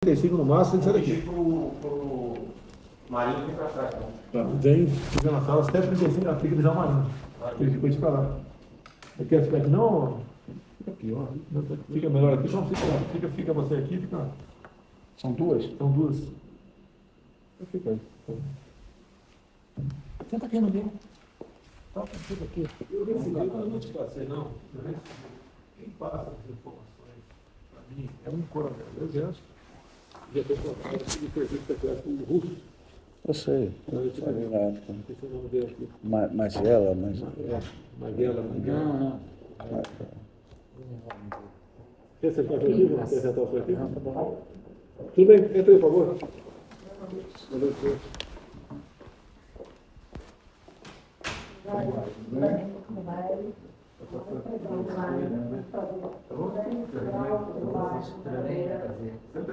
35 no máximo, tem que sair daqui. Pro Marinho que para trás. Tá, vem, fica na sala, até 35, ela fica já o Marinho. Ele ficou de pra lá. Quer ficar aqui não? Fica aqui, ó. Fica melhor aqui, só fica você aqui, fica. São duas? São duas. Fica aí. Senta aqui no meio. Toca tudo aqui. Eu recebi uma notificação, não. Quem passa as informações para mim é um coronel do Exército. Já estou colocado aqui de perfil secreto russo. Eu sei. Esse é o nome dele aqui. Magela. Maguela. Não. Quer acertar o arquivo? Quer acertar o arquivo? Tá bom. Tudo bem, entra aí, por favor. Senta aí, por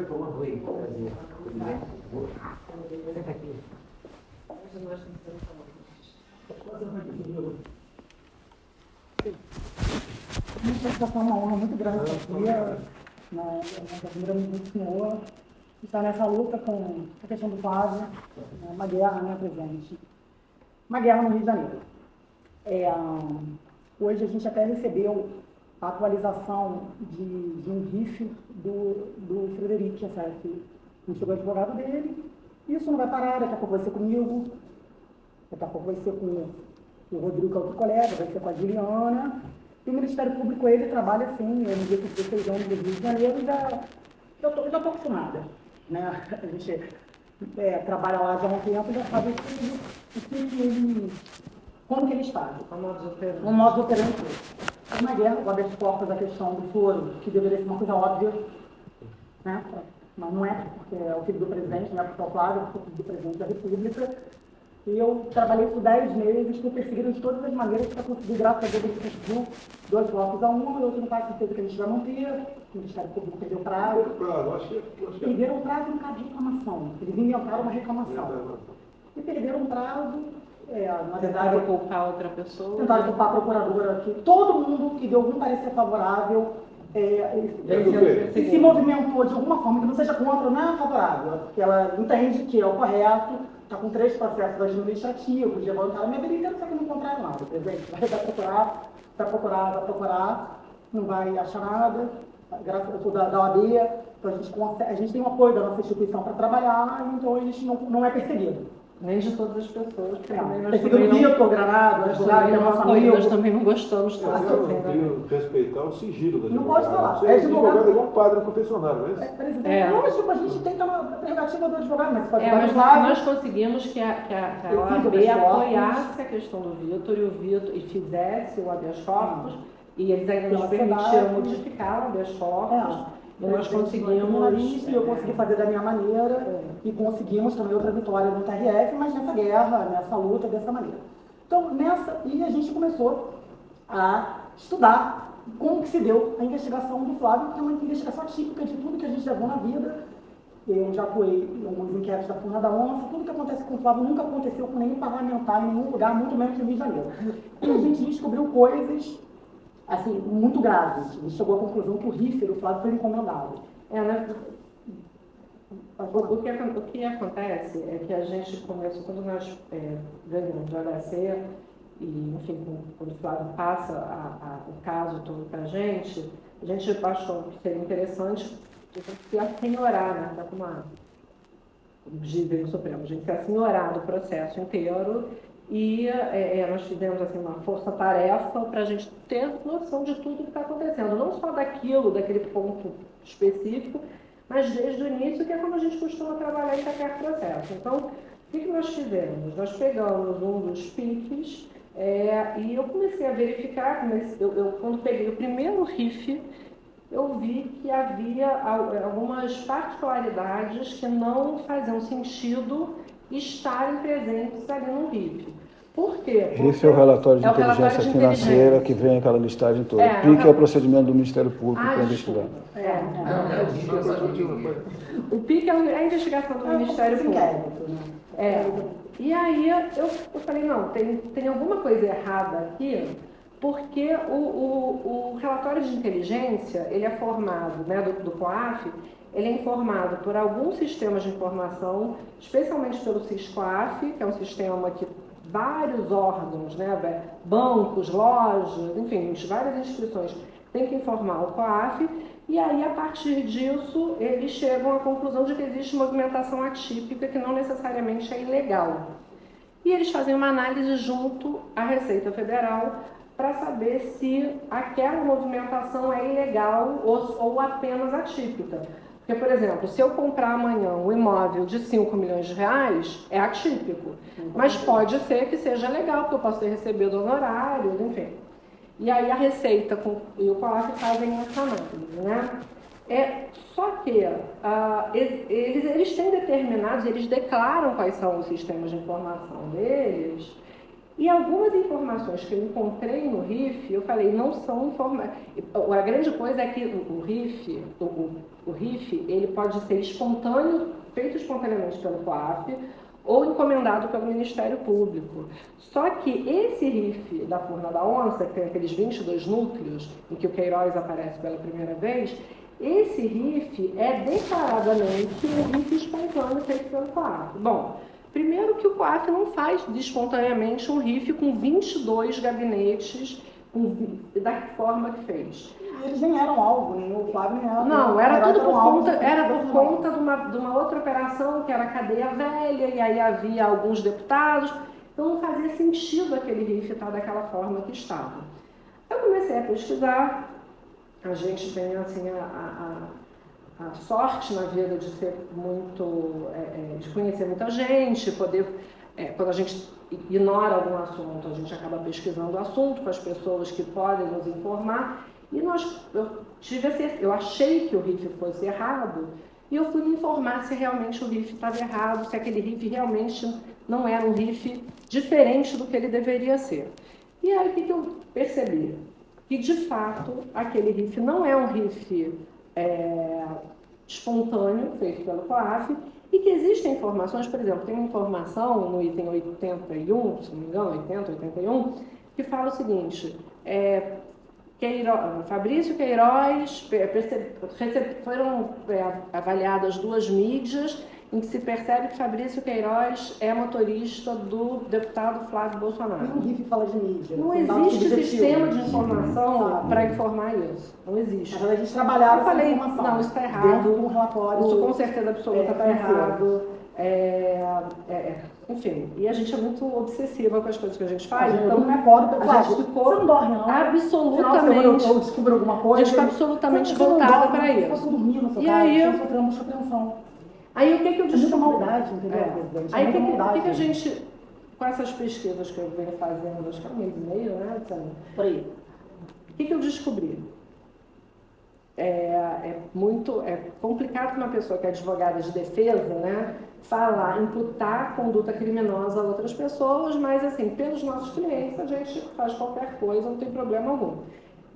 favor. Oi, prazer. Tudo bem? Senta aqui. É uma honra muito grande estar aqui, admiramos o senhor, estar nessa luta com a questão do Flávio, uma guerra, né, presidente? Uma guerra no Rio de Janeiro. Hoje a gente até recebeu a atualização de um RIF do Frederico, certo? Não chegou o advogado dele, isso não vai parar, daqui a pouco vai ser comigo, daqui a pouco vai ser com o Rodrigo, que é outro colega, vai ser com a Juliana. E o Ministério Público, ele trabalha assim, eu me digo que 16 anos do Rio de Janeiro, já estou acostumada, né? A gente trabalha lá já há um tempo, já sabe como que eles fazem. O modo operante. Mas na guerra, o habeas corpus, a questão do foro, que deveria ser uma coisa óbvia, né? Mas não é, porque é o filho do presidente, não é porque é o Flávio, é o filho do presidente da República. E eu trabalhei por 10 meses, fui perseguido de todas as maneiras para conseguir, graças a Deus, a gente conseguiu 2 votos a 1, eu tenho quase certeza que a gente vai manter, o Ministério Público perdeu prazo. Perderam o prazo no caso de reclamação, eles inventaram uma reclamação. E perderam o prazo, na verdade... Tentaram culpar outra pessoa. Tentaram culpar a procuradora aqui. Todo mundo que deu algum parecer favorável, se movimentou de alguma forma, que não seja contra, não é favorável, porque ela entende que é o correto. Está com 3 processos administrativos, levantaram a minha vida inteira, só que não encontraram nada, presidente. Vai procurar, não vai achar nada. Graças eu sou da OAB, então a gente tem o apoio da nossa instituição para trabalhar, então a gente não é perseguido. Nem de todas as pessoas. Perseguido o Vitor, Granado, advogado, que é nosso amigo. Nós também não gostamos todos. Eu tenho que respeitar o sigilo da Não pode falar. Você é advogado igual um padre confessionário, não é isso? Presidente, lógico, a gente tem que ter uma prerrogativa do advogado, mas mas nós conseguimos que a OAB apoiasse a questão do Vitor e fizesse o habeas corpus, e eles ainda nos permitiram modificar o habeas corpus. E nós conseguimos... Eu consegui fazer da minha maneira e conseguimos também outra vitória no TRF, mas nessa guerra, nessa luta, dessa maneira. Então, e a gente começou a estudar como que se deu a investigação do Flávio, que é uma investigação típica de tudo que a gente levou na vida. Eu já atuei em alguns inquéritos da Furna da Onça, tudo que acontece com o Flávio nunca aconteceu com nenhum parlamentar em nenhum lugar, muito menos no Rio de Janeiro. E a gente descobriu coisas assim, muito graves. A gente chegou à conclusão que o RIF do Flávio foi encomendado. O que acontece é que a gente começou, quando nós ganhamos o HC, e, enfim, quando o Flávio passa o caso todo para a gente achou que seria interessante se assenhorar, né? Tá com uma... dizem no Supremo, a gente se assenhorar do processo inteiro. E nós fizemos assim, uma força-tarefa para a gente ter noção de tudo que está acontecendo, não só daquele ponto específico, mas desde o início, que é como a gente costuma trabalhar em qualquer processo. Então, o que nós fizemos? Nós pegamos um dos PICs e eu comecei a verificar, quando peguei o primeiro RIF, eu vi que havia algumas particularidades que não faziam sentido estarem presentes ali no RIF. Por quê? RIF é o relatório de inteligência financeira que vem aquela listagem toda. PIC é o procedimento do Ministério Público para investigar. O PIC é a investigação do Ministério Público. E aí eu falei, não, tem alguma coisa errada aqui, porque o relatório de inteligência, ele é formado, né, do COAF, ele é informado por alguns sistemas de informação, especialmente pelo SISCOAF, que é um sistema que vários órgãos, né, bancos, lojas, enfim, várias instituições têm que informar o COAF, e aí, a partir disso, eles chegam à conclusão de que existe movimentação atípica que não necessariamente é ilegal. E eles fazem uma análise junto à Receita Federal para saber se aquela movimentação é ilegal ou apenas atípica. Porque, por exemplo, se eu comprar amanhã um imóvel de 5 milhões de reais, é atípico. Mas pode ser que seja legal, porque eu posso ter recebido honorários, enfim. E aí a Receita e o COAF fazem essa análise, né? Só que eles têm determinados, eles declaram quais são os sistemas de informação deles, e algumas informações que eu encontrei no RIF, eu falei, não são informações. A grande coisa é que o RIF, ele pode ser espontâneo, feito espontaneamente pelo COAF, ou encomendado pelo Ministério Público. Só que esse RIF da Furna da Onça, que tem aqueles 22 núcleos, em que o Queiroz aparece pela primeira vez, esse RIF é declaradamente um RIF espontâneo feito pelo COAF. Bom, primeiro que o COAF não faz espontaneamente um RIF com 22 gabinetes da forma que fez. Eles nem eram alvo, nem o Flávio nem era. Não, era tudo por conta de uma outra operação, que era a cadeia velha, e aí havia alguns deputados, então não fazia sentido aquele RIF estar daquela forma que estava. Eu comecei a pesquisar, a gente tem assim a sorte na vida de ser muito, de conhecer muita gente, poder, quando a gente ignora algum assunto, a gente acaba pesquisando o assunto com as pessoas que podem nos informar, e eu achei que o RIF fosse errado, e eu fui me informar se realmente o RIF estava errado, se aquele RIF realmente não era um RIF diferente do que ele deveria ser. E aí o que eu percebi? Que de fato aquele RIF não é um RIF espontâneo, feito pelo COAF, e que existem informações, por exemplo, tem uma informação no item 81, se não me engano, 80, 81, que fala o seguinte, Fabrício Queiroz, foram avaliadas 2 mídias em que se percebe que Fabrício Queiroz é motorista do deputado Flávio Bolsonaro. Nenhum RIF fala de mídia. Não existe sistema de informação para informar isso. Não existe. A gente trabalhava eu falei, essa informação. não, isso está errado. Um relatório, isso com certeza absoluta está errado. Enfim, e a gente é muito obsessiva com as coisas que a gente faz. Então não é código, a gente ficou você não dorme, não? absolutamente. Eu descubro alguma coisa. A gente ficou absolutamente voltada para isso. E aí eu sofrendo muita atenção. Aí o que eu descobri? É muita maldade, entendeu? Aí o que a gente, com essas pesquisas que eu venho fazendo, acho que há 1 mês e meio, né, por aí. O que eu descobri? É complicado para uma pessoa que é advogada de defesa, né, imputar conduta criminosa a outras pessoas, mas assim, pelos nossos clientes a gente faz qualquer coisa, não tem problema algum.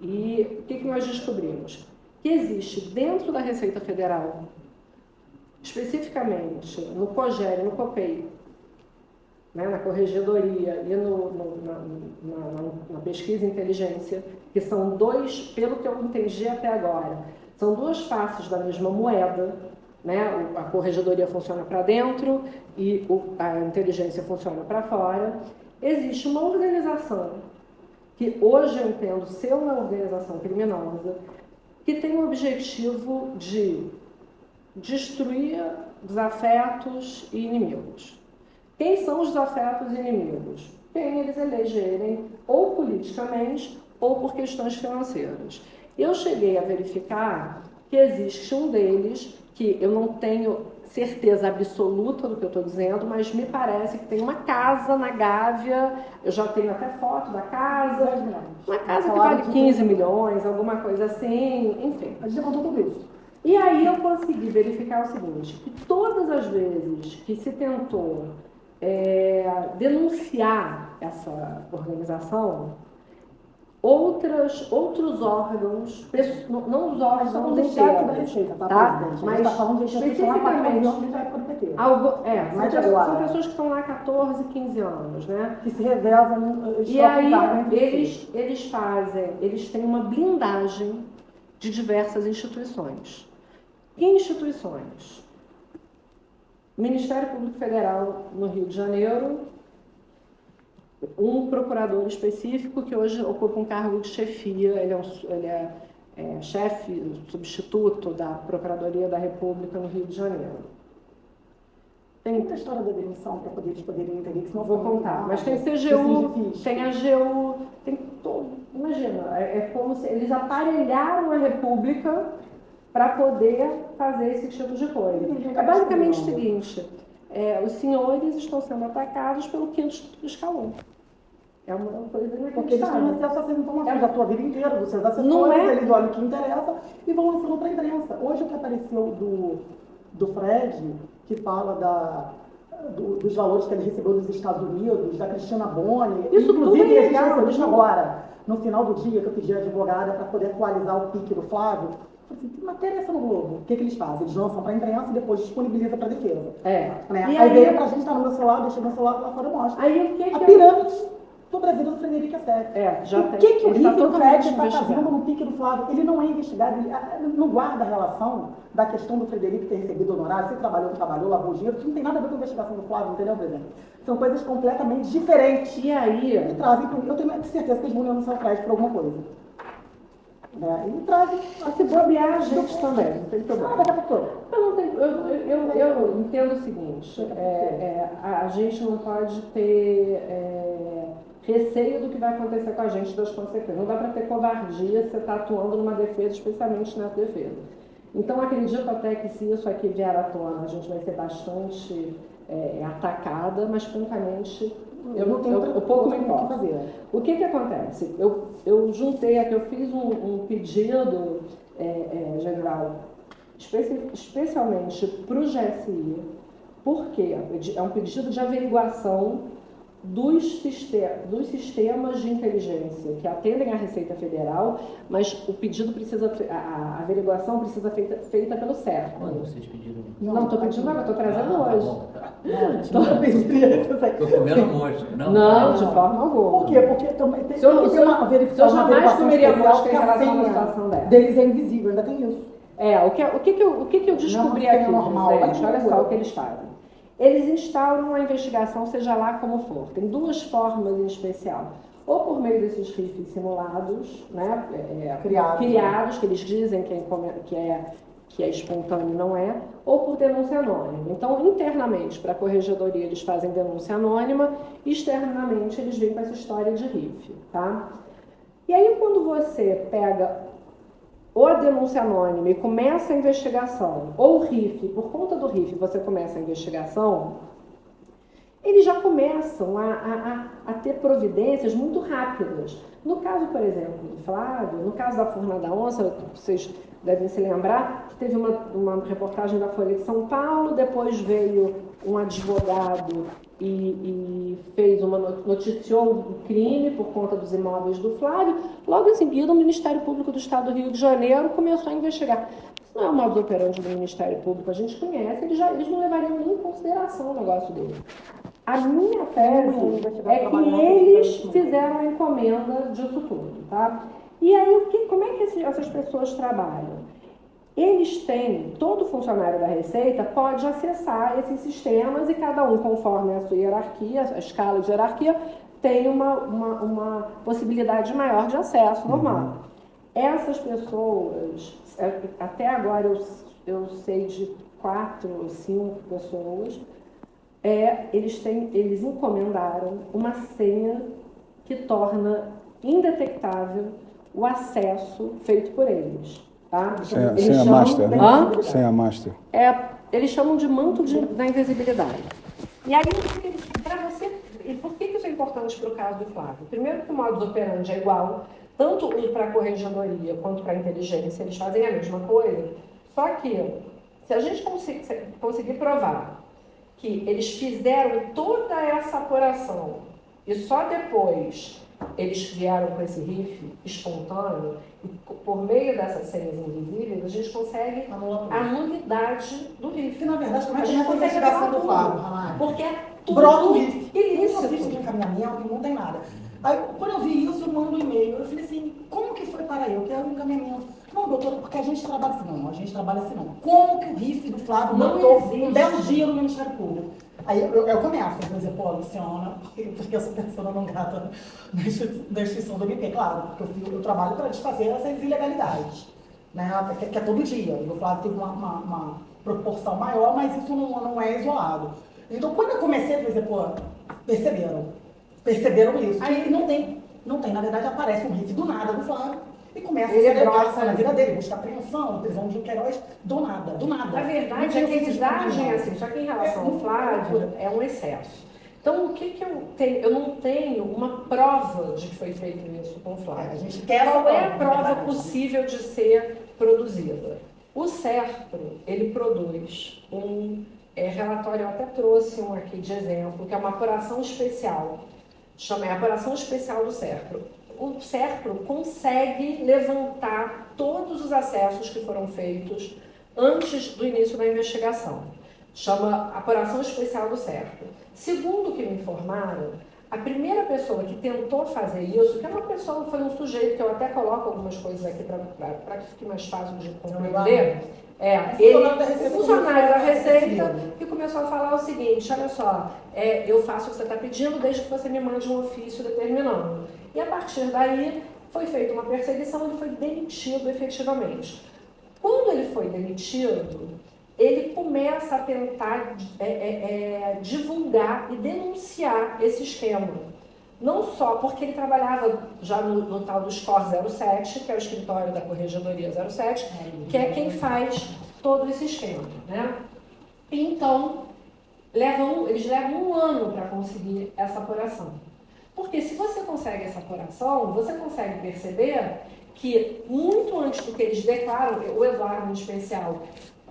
E o que nós descobrimos? Que existe dentro da Receita Federal, especificamente no COGER e no COPEI, né, na corregedoria e na pesquisa e inteligência, que são pelo que eu entendi até agora, são 2 faces da mesma moeda, né? A corregedoria funciona para dentro e a inteligência funciona para fora. Existe uma organização, que hoje eu entendo ser uma organização criminosa, que tem o objetivo de destruir desafetos e inimigos. Quem são os desafetos e inimigos? Quem eles elegerem, ou politicamente, ou por questões financeiras. Eu cheguei a verificar que existe um deles, que eu não tenho certeza absoluta do que eu estou dizendo, mas me parece que tem uma casa na Gávea, eu já tenho até foto da casa, uma casa que vale 15 milhões, alguma coisa assim, enfim. A gente contou tudo isso. E aí eu consegui verificar o seguinte, que todas as vezes que se tentou denunciar essa organização, outros órgãos, não os órgãos da Receita, tá? Mas especificamente são pessoas que estão lá há 14, 15 anos, né? Que se revezam. E aí eles têm uma blindagem de diversas instituições. Instituições. Ministério Público Federal no Rio de Janeiro, um procurador específico que hoje ocupa um cargo de chefia, ele é chefe, substituto da Procuradoria da República no Rio de Janeiro. Tem muita história da demissão para eles poderem entender que senão Vou contar, mas tem CGU, tem AGU, tem todo. Imagina, é como se eles aparelharam a República para poder fazer esse tipo de coisa. É basicamente o seguinte: os senhores estão sendo atacados pelo quinto escalão. É uma coisa inacreditável. Porque eles têm acesso a essas informações da sua vida inteira, dos seus assessores, Não é? eles olham o que interessa e vão lançando para a imprensa. Hoje o que apareceu do Fred, que fala dos valores que ele recebeu dos Estados Unidos, da Cristina Boni, Isso inclusive, tudo é aliás, isso. isso agora, no final do dia que eu pedi a advogada para poder atualizar o pique do Flávio, eu falei assim, que matéria é essa no Globo? O que eles fazem? Eles lançam para a imprensa e depois disponibilizam para a defesa. Né? E Aí veio pra gente, tá no meu celular, deixa meu celular lá fora e mostra. Aí o que A pirâmide sobre a vida do Frederico Assef. já O que o ele tá Riff totalmente Fred está investigado. fazendo no pique do Flávio? Ele não é investigado, ele não guarda a relação da questão do Frederico ter recebido honorário, se trabalhou, lavou dinheiro, isso não tem nada a ver com a investigação do Flávio, entendeu, presidente? São coisas completamente diferentes. E aí, E trazem, eu tenho certeza que eles vão denunciar o Fred por alguma coisa. E trazem. se bobear a gente também, não tem problema. Daqui a pouco. Eu entendo o seguinte, a gente não pode ter receio do que vai acontecer com a gente, das consequências. Não dá para ter covardia se você está atuando numa defesa, especialmente nessa defesa. Então, acredito até que se isso aqui vier à tona, a gente vai ser bastante atacada, mas, francamente, eu pouco me importo. O que acontece? Eu juntei aqui, eu fiz um pedido, general, especialmente para o GSI, porque é um pedido de averiguação dos sistemas de inteligência que atendem à Receita Federal, mas o pedido a averiguação precisa ser feita pelo CERF. Quando vocês pediram? Não estou pedindo nada, estou trazendo hoje. Bom, tá. Estou comendo mosca. Não, de forma alguma. Por quê? Porque também tem Se eu que ter uma verificação. eu jamais comeria mosca em que a relação a uma senha situação dessa. deles é invisível, ainda tem isso. O que eu descobri Não, aqui, normal, presidente? Olha só o que eles fazem. Eles instauram uma investigação, seja lá como for. Tem duas formas em especial. Ou por meio desses RIFs simulados, né, criados, que eles dizem que é espontâneo, não é, ou por denúncia anônima. Então, internamente, para a corregedoria, eles fazem denúncia anônima, externamente, eles vêm com essa história de RIF, tá? E aí, quando você pega ou a denúncia anônima e começa a investigação, ou o RIF, por conta do RIF você começa a investigação, eles já começam a ter providências muito rápidas. No caso, por exemplo, do Flávio, no caso da Furna da Onça, vocês devem se lembrar que teve uma reportagem da Folha de São Paulo, depois veio um advogado e noticiou um crime por conta dos imóveis do Flávio. Logo em seguida, o Ministério Público do Estado do Rio de Janeiro começou a investigar. Isso não é o modus operandi do Ministério Público, a gente conhece, eles não levariam nem em consideração o negócio dele. A minha tese é que eles fizeram a encomenda disso tudo, tá? E aí, como é que essas pessoas trabalham? Eles têm, todo funcionário da Receita pode acessar esses sistemas e cada um, conforme a sua hierarquia, a escala de hierarquia, tem uma possibilidade maior de acesso normal. Essas pessoas, até agora eu sei de 4 ou 5 pessoas, eles encomendaram uma senha que torna indetectável o acesso feito por eles. Tá? Senha master, né? Senha master. Eles chamam de manto da invisibilidade. E aí, para você, e por que isso é importante para o caso do Flávio? Primeiro que o modus operandi é igual, tanto para a corregedoria quanto para a inteligência, eles fazem a mesma coisa, só que se a gente conseguir provar que eles fizeram toda essa apuração e só depois eles vieram com esse RIF espontâneo, e por meio dessas senhas invisíveis, a gente consegue a nulidade do RIF. Na verdade, como é a que gente a consegue investigação do Flávio? Porque é tudo Brota o RIF. ilícito. Não de encaminhamento, não tem nada. Aí, quando eu vi isso, eu mando um e-mail. Eu falei assim, como que foi para eu? Que era um encaminhamento. Não, doutora, porque a gente trabalha assim. Não, a gente trabalha assim não. Como que o RIF do Flávio Não botou existe. um belo dia no Ministério Público? Aí eu começo a dizer, pô, Luciana, porque eu sou persona não grata da instituição do MP, claro, porque eu trabalho para desfazer essas ilegalidades, né? Que é todo dia. E o Flávio teve uma proporção maior, mas isso não é isolado. Então, quando eu comecei a dizer, pô, perceberam isso. Aí não tem, na verdade, aparece um RIF do nada do Flávio e começa a celebrar na vida dele, buscar apreensão, prisão de Queiroz, do nada. Na verdade, é que eles agem assim, só que em relação ao Flávio, é um excesso. Então, o que eu tenho? Eu não tenho uma prova de que foi feito isso com o Flávio. A gente quer Qual é a na prova verdade. possível de ser produzida? O SERPRO, ele produz um relatório, eu até trouxe um aqui de exemplo, que é uma apuração especial, chama a apuração especial do SERPRO. O SERPRO consegue levantar todos os acessos que foram feitos antes do início da investigação. Chama apuração especial do SERPRO. Segundo o que me informaram, a primeira pessoa que tentou fazer isso, que é uma pessoa, foi um sujeito, que eu até coloco algumas coisas aqui para que fique mais fácil de compreender, funcionário da Receita, que começou a falar o seguinte, olha só, eu faço o que você está pedindo desde que você me mande um ofício determinando. E a partir daí foi feita uma perseguição, ele foi demitido efetivamente. Quando ele foi demitido, ele começa a tentar divulgar e denunciar esse esquema. Não só porque ele trabalhava já no tal do SCOR 07, que é o escritório da Corregedoria 07, que é quem faz todo esse esquema, né? Então, eles levam 1 ano para conseguir essa apuração. Porque se você consegue essa apuração, você consegue perceber que muito antes do que eles declaram, o Eduardo em especial,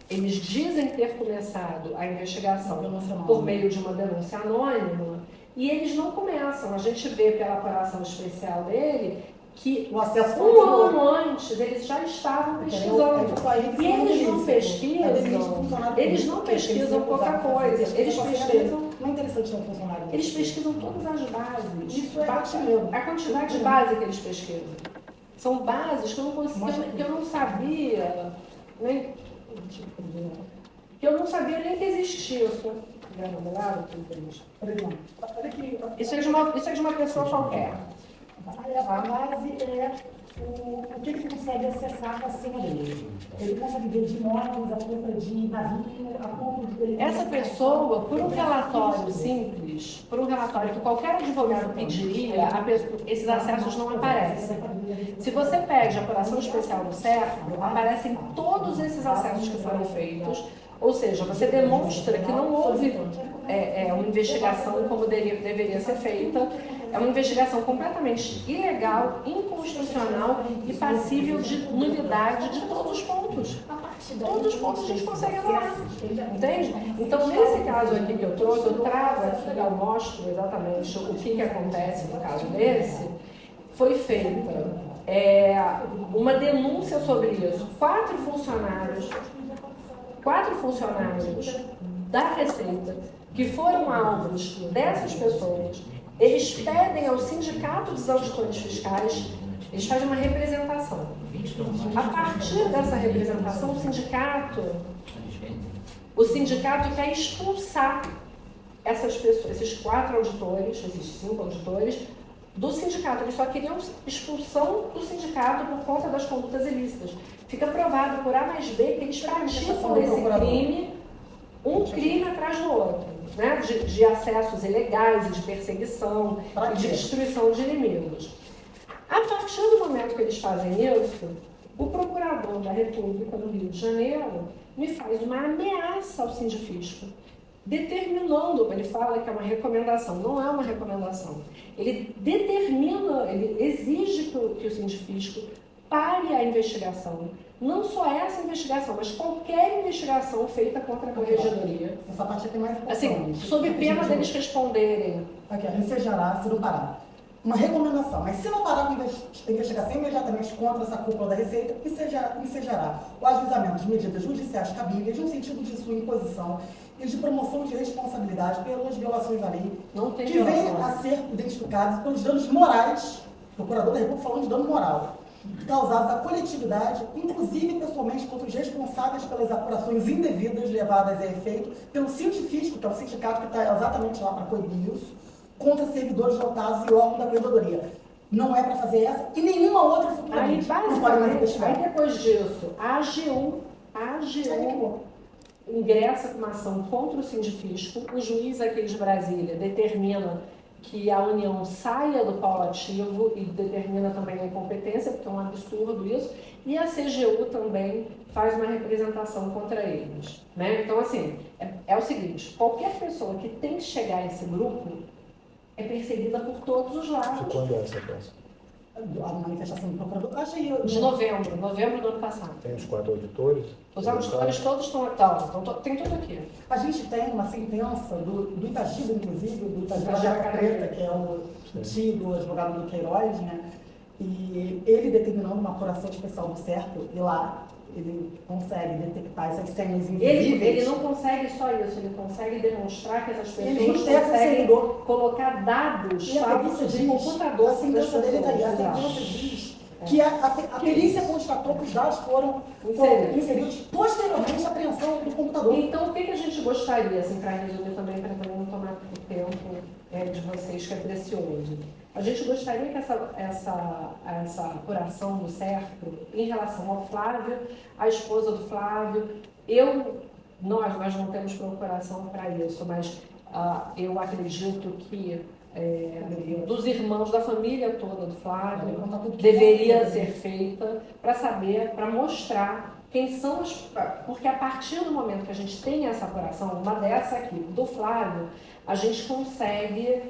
eles dizem ter começado a investigação por meio de uma denúncia anônima, e eles não começam. A gente vê pela apuração especial dele que O acesso 1 ano antes eles já estavam pesquisando. E eles não pesquisam qualquer coisa. Eles pesquisam. Não é interessante ter um funcionário. Eles pesquisam todas as bases. Isso é rotineiro. A quantidade de base que eles pesquisam. São bases que eu não conseguia, que eu não sabia, nem que eu não sabia nem que existia. Isso é de uma pessoa qualquer. A base é o que ele consegue acessar a senha dele. Ele consegue ver de imóveis, a conta de navio, a conta de... Essa pessoa, por um relatório simples, por um relatório que qualquer advogado pediria, esses acessos não aparecem. Se você pede a apuração especial do SERPRO, aparecem todos esses acessos que foram feitos, ou seja, você demonstra que não houve uma investigação como deveria ser feita. É uma investigação completamente ilegal, inconstitucional e passível de nulidade de todos os pontos. Todos os pontos a gente consegue anular. Entende? Então, nesse caso aqui que eu trouxe, eu trago aqui, eu mostro exatamente o que acontece no caso desse. Foi feita uma denúncia sobre isso. 4 funcionários da Receita que foram alvos dessas pessoas. Eles pedem ao Sindicato dos Auditores Fiscais, eles fazem uma representação. A partir dessa representação, o sindicato quer expulsar essas pessoas, esses 4 auditores, esses 5 auditores, do sindicato. Eles só queriam expulsão do sindicato por conta das condutas ilícitas. Fica provado por A mais B que eles praticam esse crime, um crime atrás do outro. Né, de acessos ilegais e de perseguição e de destruição de inimigos. A partir do momento que eles fazem isso, o procurador da República do Rio de Janeiro me faz uma ameaça ao sindifisco, determinando, ele fala que é uma recomendação, não é uma recomendação. Ele determina, ele exige que o sindifisco pare a investigação. Não só essa investigação, mas qualquer investigação feita contra a Corregedoria. Essa parte aqui é mais importante. Assim, sob pena deles responderem. Aqui, ensejará se não parar. Uma recomendação, mas se não parar com a investigação imediatamente contra essa cúpula da Receita, ensejará o ajuizamento de medidas judiciais cabíveis no sentido de sua imposição e de promoção de responsabilidade pelas violações à lei, que venham a ser identificados pelos danos morais, o procurador da República falando de dano moral, causados à coletividade, inclusive pessoalmente contra os responsáveis pelas apurações indevidas levadas a efeito pelo científico, que é o sindicato que está exatamente lá para coibir isso, contra servidores lotados e órgãos da corredoria. Não é para fazer essa e nenhuma outra futuramente. Não pode mais investigar. Aí depois disso, a AGU ingressa com uma ação contra o sindifisco, o juiz aqui de Brasília determina que a União saia do polo ativo e determina também a incompetência, porque é um absurdo isso, e a CGU também faz uma representação contra eles. Né? Então, assim, é o seguinte, qualquer pessoa que tem que chegar a esse grupo é perseguida por todos os lados. Quando é essa peça? A manifestação do procurador, achei... De novembro do ano passado. Tem os 4 auditores? Os auditores todos estão tem tudo aqui. A gente tem uma sentença do Itagiba, inclusive, do Itagiba Jaca Preta, que é o tio do advogado do Queiroz, né? E ele determinando uma apuração especial do certo, e lá ele consegue detectar essas senhas invisíveis. Ele não consegue só isso, ele consegue demonstrar que essas Ele pessoas enterra o conseguem servidor. colocar dados E a perícia de diz, computador a sentença dele está aí, a sentença diz que a perícia constatou que os dados foram inseridos posteriormente à apreensão do computador. Então, o que a gente gostaria, assim, para resumir também, para também não tomar o tempo de vocês, que é precioso. A gente gostaria que essa apuração do certo, em relação ao Flávio, a esposa do Flávio, nós não temos procuração para isso, mas eu acredito que dos irmãos, da família toda do Flávio, deveria ser feita para saber, para mostrar quem são os... Porque a partir do momento que a gente tem essa apuração, uma dessa aqui, do Flávio, a gente consegue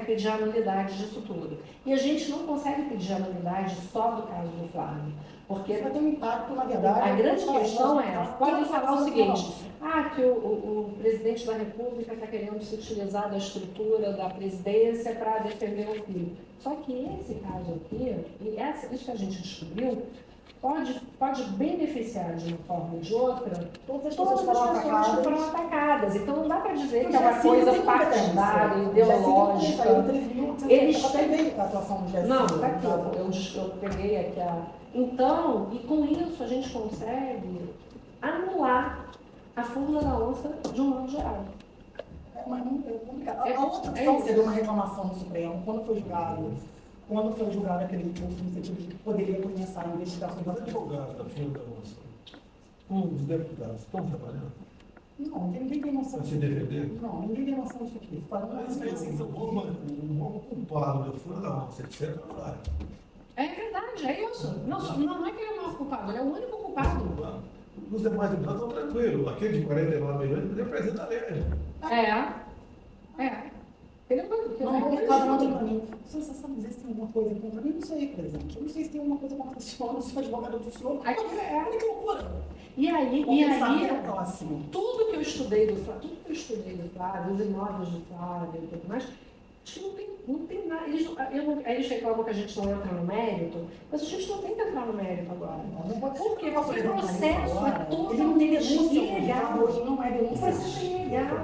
pedir a nulidade disso tudo. E a gente não consegue pedir a nulidade só do caso do Flávio. Porque vai ter um impacto, na verdade. A grande questão podem falar o seguinte, que o presidente da República está querendo se utilizar da estrutura da presidência para defender o filho. Só que esse caso aqui, isso que a gente descobriu, pode beneficiar de uma forma ou de outra todas as pessoas que foram atacadas. Então não dá para dizer que é uma coisa partidária, ideológica. Eles têm a atuação do GSI. Não, está aqui, eu peguei aqui Então, e com isso a gente consegue anular a fórmula da onça de um modo geral. Mas não é complicado. A outra opção seria uma reclamação no Supremo, quando foi julgado aquele curso no sentido de que poderia começar a investigação. Os advogados da fórmula da onça, os deputados, estão trabalhando? Não, ninguém tem noção disso. Para se defender? Não, ninguém tem noção disso aqui. Mas assim, o maior culpado da fórmula da onça, etc., é verdade, é isso. Não é que ele é o maior culpado, ele é o único culpado. Os demais deputados estão tranquilos. Aquele de 49 milhões ele representa a lei. Ele não tem para mim. Você sabe dizer se tem alguma coisa contra mim? Não sei, presidente. Eu não sei se tem alguma coisa contra o senhor, não sou advogado do senhor. Olha que loucura. E aí, próximo. Tudo que eu estudei do Flávio, os imóveis do Flávio e tudo mais, acho que não tem nada. Eles reclamam que a gente não entra no mérito, mas a gente não tem que entrar no mérito agora. Por quê? Porque o processo é totalmente ilegal. Hoje não é denúncia. O processo é ilegal.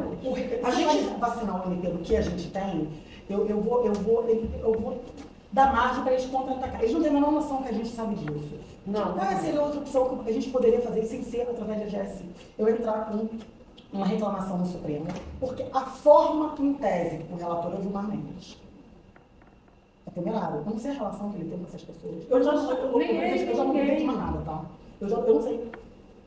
A gente vai vacinar o MP do que a gente tem, eu vou dar margem para eles contra-atacar. Eles não têm a menor noção que a gente sabe disso. Não. Qual seria outra opção que a gente poderia fazer sem ser através da GSI? Eu entrar com uma reclamação no Supremo, porque a forma em tese que o relator é o Gilmar Mendes é temerário. Eu não sei a relação que ele tem com essas pessoas. Eu já não entendi mais nada, tá? Eu não sei.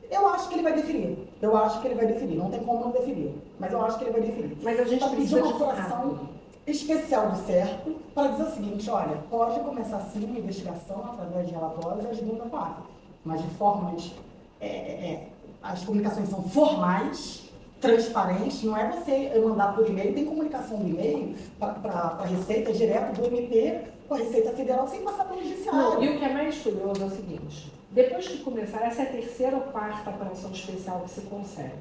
Eu acho que ele vai deferir. Não tem como não deferir. Mas eu acho que ele vai deferir. Mas a gente precisa de uma apuração especial do certo para dizer o seguinte, olha, pode começar sim uma investigação através de relatórios e ajuda da parte. Mas de formas... as comunicações são formais, transparentes, não é você mandar por e-mail, tem comunicação do e-mail para a Receita, direto do MP com a Receita Federal, sem passar pelo Judiciário. Não, e o que é mais curioso é o seguinte, depois que começar, essa é a terceira ou quarta apuração especial que se consegue.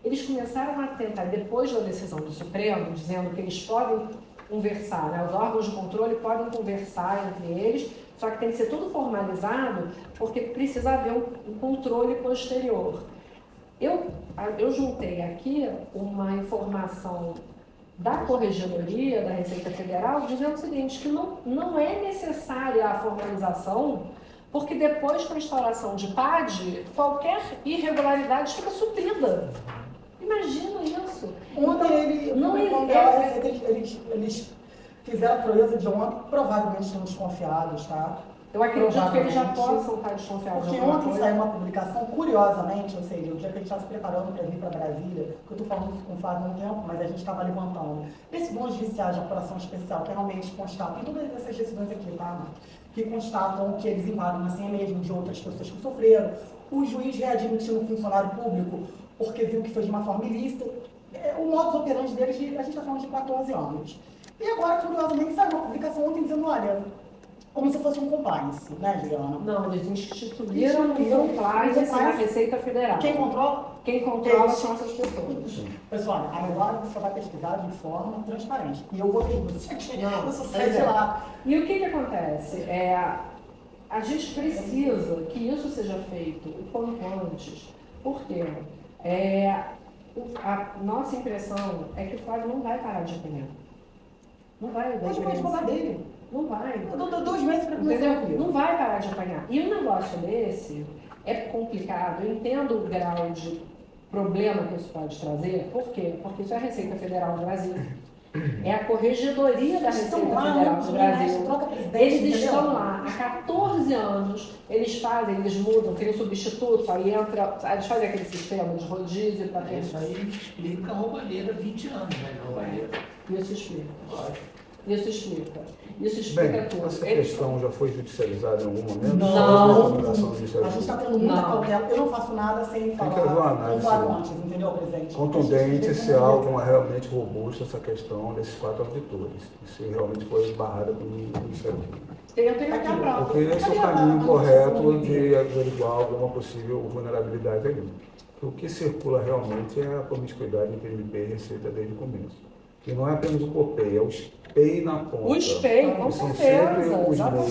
Eles começaram a tentar, depois da decisão do Supremo, dizendo que eles podem conversar, né, os órgãos de controle podem conversar entre eles, só que tem que ser tudo formalizado, porque precisa haver um controle posterior. Eu juntei aqui uma informação da Corregedoria da Receita Federal dizendo o seguinte, que não é necessária a formalização, porque depois com a instauração de PAD, qualquer irregularidade fica suprida. Imagina isso. Ontem eles fizeram a proeza de ontem, provavelmente estão desconfiados, tá? Eu acredito que eles já possam estar desconfiados. Porque ontem saiu uma publicação, curiosamente, ou seja, o dia que a gente estava se preparando para vir para Brasília, que eu estou falando isso com o Flávio há um tempo, mas a gente estava levantando. Esse bom judiciário de apuração especial, que realmente constata, em todas essas decisões aqui, tá? Que constatam que eles invadem assim mesmo de outras pessoas que sofreram, o juiz readmitindo um funcionário público porque viu que foi de uma forma ilícita, o modus operandi deles, a gente está falando de 14 anos. E agora, curiosamente, saiu uma publicação ontem dizendo, olha, como se fosse um compliance, né, Juliana? Não, eles instituíram um compliance na Receita Federal. Quem controla? Quem controla são essas pessoas. Pessoal, agora você vai pesquisar de forma transparente. E eu vou ter isso aqui, eu sou sai de é. lá. E o que acontece? A gente precisa que isso seja feito o quanto antes. Por quê? A nossa impressão é que o Flávio não vai parar de apanhar. Não vai. Mas pode falar dele. Não vai. Eu dou 2 meses para começar. Entendeu? Não vai parar de apanhar. E um negócio desse é complicado. Eu entendo o grau de problema que isso pode trazer. Por quê? Porque isso é a Receita Federal do Brasil. É a Corregedoria da Receita Federal do Brasil. Eles estão lá há 14 anos, eles mudam, tem um substituto, aí eles fazem aquele sistema de rodízio para ter. Isso aí explica a roubalheira 20 anos, né? Roubalheira. Isso explica. Isso explica. Isso explica Bem, tudo. essa questão já foi judicializada em algum momento? Não. A gente está tendo muita cautela. Eu não faço nada sem falar. Tem que haver uma análise antes, entendeu, presidente? contundente se há algo realmente robusto essa questão desses 4 auditores. Se realmente foi barrada pelo Ministério Público. Eu tenho aqui a prova. Porque esse é o caminho correto de averiguar alguma possível vulnerabilidade ali. O que circula realmente é a promiscuidade entre MP e Receita desde o começo. Que não é apenas o COPEI, é o SPEI na ponta. O SPEI, com são certeza, sempre os exatamente.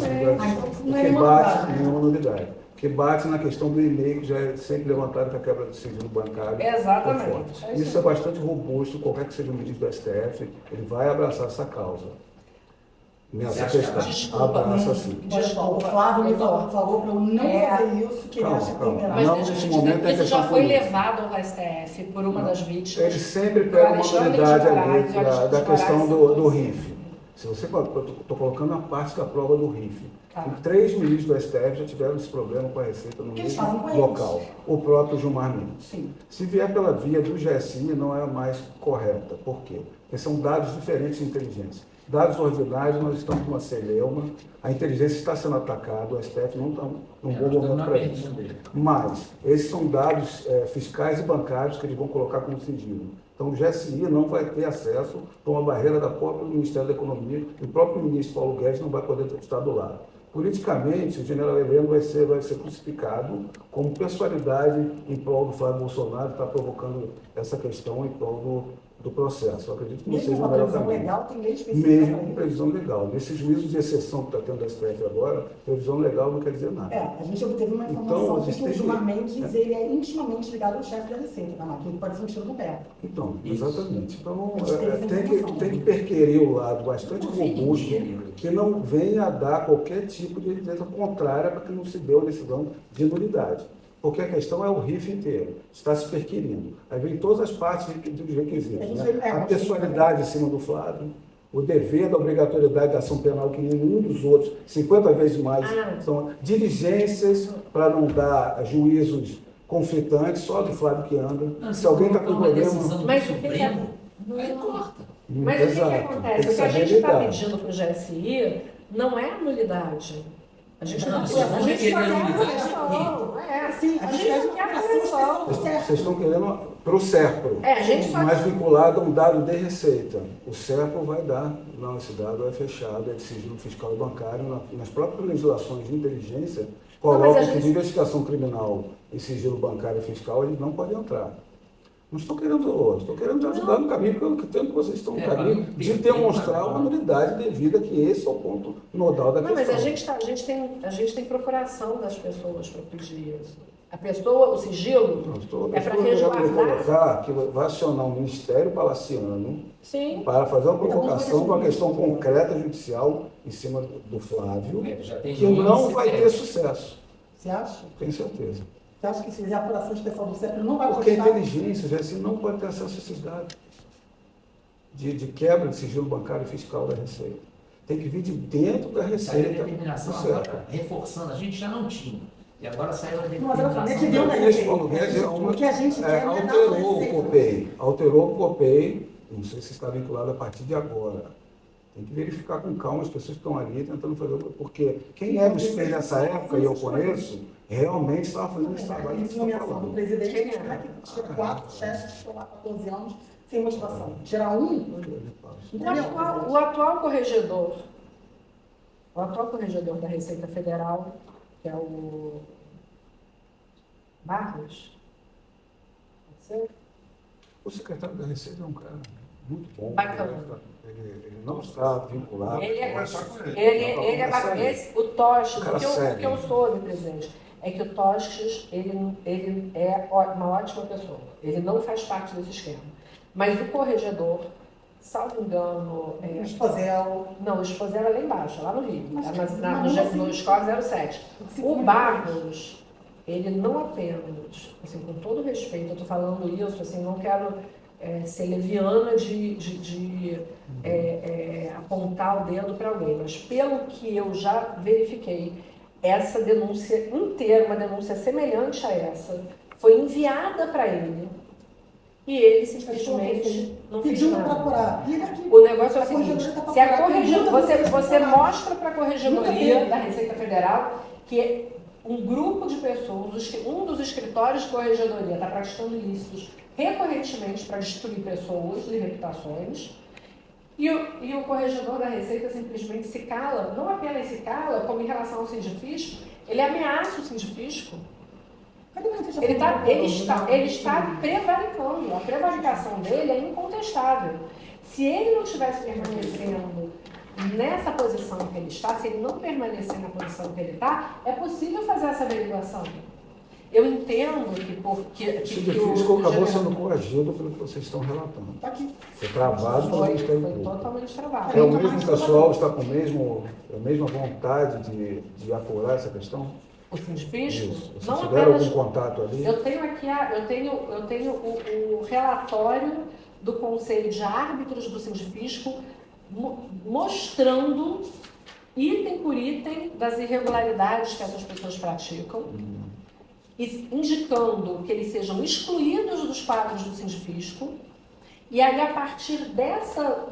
o que bate nenhuma novidade. Que bate na questão do e-mail, que já é sempre levantado com a quebra do sigilo bancário. Exatamente. Isso é bastante robusto, qualquer que seja o ministro do STF, ele vai abraçar essa causa. Nessa questão. Desculpa. Abraça sim. O Flávio me falou para eu não fazer isso, que ele acha que tem Mas Não, deixa eu nesse te momento dizer, é isso já questão foi política. levado ao STF por uma das vítimas. Ele sempre pega uma unidade ali da questão do RIF. Se você, eu estou colocando a parte da prova do RIF. Tá. E 3 ministros do STF já tiveram esse problema com a Receita no Que eles mesmo fazem com local. eles. O próprio Gilmar Mendes. Sim. Se vier pela via do GSI, não é a mais correta. Por quê? Porque são dados diferentes de inteligência. Dados ordinários, nós estamos com uma celeuma, a inteligência está sendo atacada, o STF não está num bom momento para isso. Mas esses são dados fiscais e bancários que eles vão colocar como sigilo. Então o GSI não vai ter acesso por uma barreira da própria Ministério da Economia, e o próprio ministro Paulo Guedes não vai poder estar do lado. Politicamente, o general Heleno vai ser crucificado como personalidade em prol do Flávio Bolsonaro, que está provocando essa questão em prol do processo. Eu acredito que não seja o melhor caminho. Legal, tem lei específica. Mesmo com previsão legal. Nesse juízo de exceção que está tendo da STF agora, previsão legal não quer dizer nada. A gente obteve uma informação Então, de que o Gilmar Mendes ele é intimamente ligado ao chefe da Receita, tá? Que ele pode ser um tiro no pé. Então, exatamente. Então, A gente teve essa informação. tem que perquerir o lado bastante robusto, que não venha a dar qualquer tipo de evidência contrária para que não se dê uma decisão de nulidade. Porque a questão é o RIF inteiro, está se perquirindo. Aí vem todas as partes dos requisitos. Né? A pessoalidade em cima do Flávio, o dever da obrigatoriedade da ação penal, que nenhum dos outros, 50 vezes mais, são diligências para não dar juízos conflitantes, só do Flávio que anda. Não, se alguém está com problema... Mas o que Supremo, aí corta. Mas o que acontece? O que a gente está pedindo para o GSI não é nulidade. A gente não quer a correção. A gente não quer a correção. Vocês estão querendo para o SERPRO, mas vinculado a um dado de receita. O SERPRO vai dar, não, esse dado é fechado, é de sigilo fiscal e bancário, nas próprias legislações de inteligência, colocam que de investigação criminal e sigilo bancário e fiscal, eles não podem entrar. Não estou querendo ajudar no caminho, porque eu entendo que vocês estão no caminho de demonstrar uma nulidade devida, que esse é o ponto nodal da questão. Mas a gente tem procuração das pessoas para pedir isso. A pessoa, o sigilo, é para resguardar. Colocar que vai acionar o Ministério Palaciano Sim. para fazer uma provocação de uma questão concreta judicial em cima do Flávio, Já tem que não índice, vai ter sucesso. Você acha? Tenho certeza. Você acha que se fizer a apuração especial do CEP não vai Porque a custar? inteligência, já assim, não pode ter acesso a esses dados de quebra de sigilo bancário e fiscal da Receita. Tem que vir de dentro da Saiu a Receita. determinação do CEP. agora, reforçando, a gente já não tinha. E agora saiu a Mas a gente determinação. deu na Esse Receita. Paulo Guedes é O que a gente quer é dar alterou para o Receita. COPEI. Alterou o COPEI, não sei se está vinculado a partir de agora. Tem que verificar com calma as pessoas que estão ali tentando fazer, porque quem era o espelho nessa época, e eu conheço, realmente estava fazendo esse trabalho que Essa você está nomeação do falando. presidente, como é que tira 4 chefes que estão lá há 14 anos sem motivação? Tirar um? O atual corregedor da Receita Federal, que é o Barros, pode ser? O secretário da Receita é um cara muito bom. Bacana. Ele não está vinculado. Ele é conversar com ele. Ele é bacana. O Tostes, Cara o que sério. eu soube, presidente, é que o Tostes, ele é uma ótima pessoa. Ele não faz parte desse esquema. Mas o corregedor, salvo engano... O Esposel. Não, o Esposel é lá embaixo, lá no Rio. Mas, No Escola 07. O Barros, ele não apenas, assim, com todo respeito, eu estou falando isso, assim, não quero ser leviana de apontar o dedo para alguém, mas pelo que eu já verifiquei, essa denúncia inteira, uma denúncia semelhante a essa, foi enviada para ele e ele simplesmente não fez Pediu para nada. procurar. E ele aqui, O negócio é o a seguinte, corregedoria tá se a procurando, corregedoria, nunca você teve. mostra para a Nunca corregedoria teve. da Receita Federal que um grupo de pessoas, um dos escritórios de corregedoria está praticando ilícitos recorrentemente para destruir pessoas e reputações, e o corregedor da Receita simplesmente se cala, não apenas se cala, como em relação ao sindifisco, ele ameaça o sindifisco. Cadê a manifestação Ele está prevaricando. A prevaricação dele é incontestável. Se ele não estivesse permanecendo nessa posição que ele está, se ele não permanecer na posição que ele está, é possível fazer essa averiguação. Eu entendo que Esse difícil acabou sendo corrigido pelo que vocês estão relatando. Está aqui. Foi travado pelo Ministério foi Público. totalmente travado. É o mesmo pessoal, está com a mesma vontade de apurar essa questão? O sindifisco, Isso. Vocês não tiveram apenas... algum contato ali? Eu tenho aqui eu tenho o relatório do Conselho de Árbitros do Sindifisco mostrando item por item das irregularidades que essas pessoas praticam e indicando que eles sejam excluídos dos quadros do Sindifisco. E aí, a partir dessa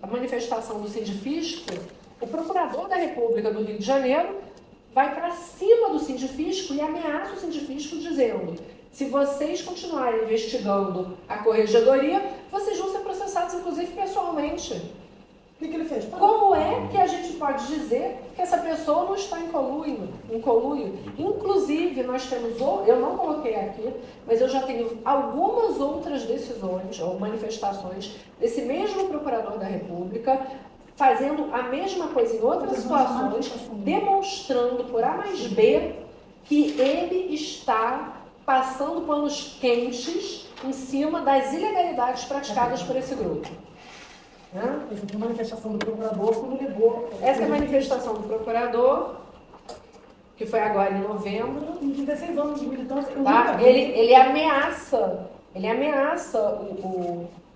manifestação do Sindifisco, o Procurador da República do Rio de Janeiro vai para cima do Sindifisco e ameaça o Sindifisco dizendo: se vocês continuarem investigando a corregedoria, vocês vão ser processados, inclusive, pessoalmente. O que ele fez? Como é que a gente pode dizer que essa pessoa não está em conluio? Inclusive, nós temos, eu não coloquei aqui, mas eu já tenho algumas outras decisões ou manifestações desse mesmo Procurador da República fazendo a mesma coisa em outras situações, demonstrando por A mais B que ele está passando panos quentes em cima das ilegalidades praticadas por esse grupo. Essa foi a manifestação do procurador quando levou. Essa é a manifestação do procurador, que foi agora em novembro. Em 16 anos de militância, eu Tá? nunca vi. Ele ameaça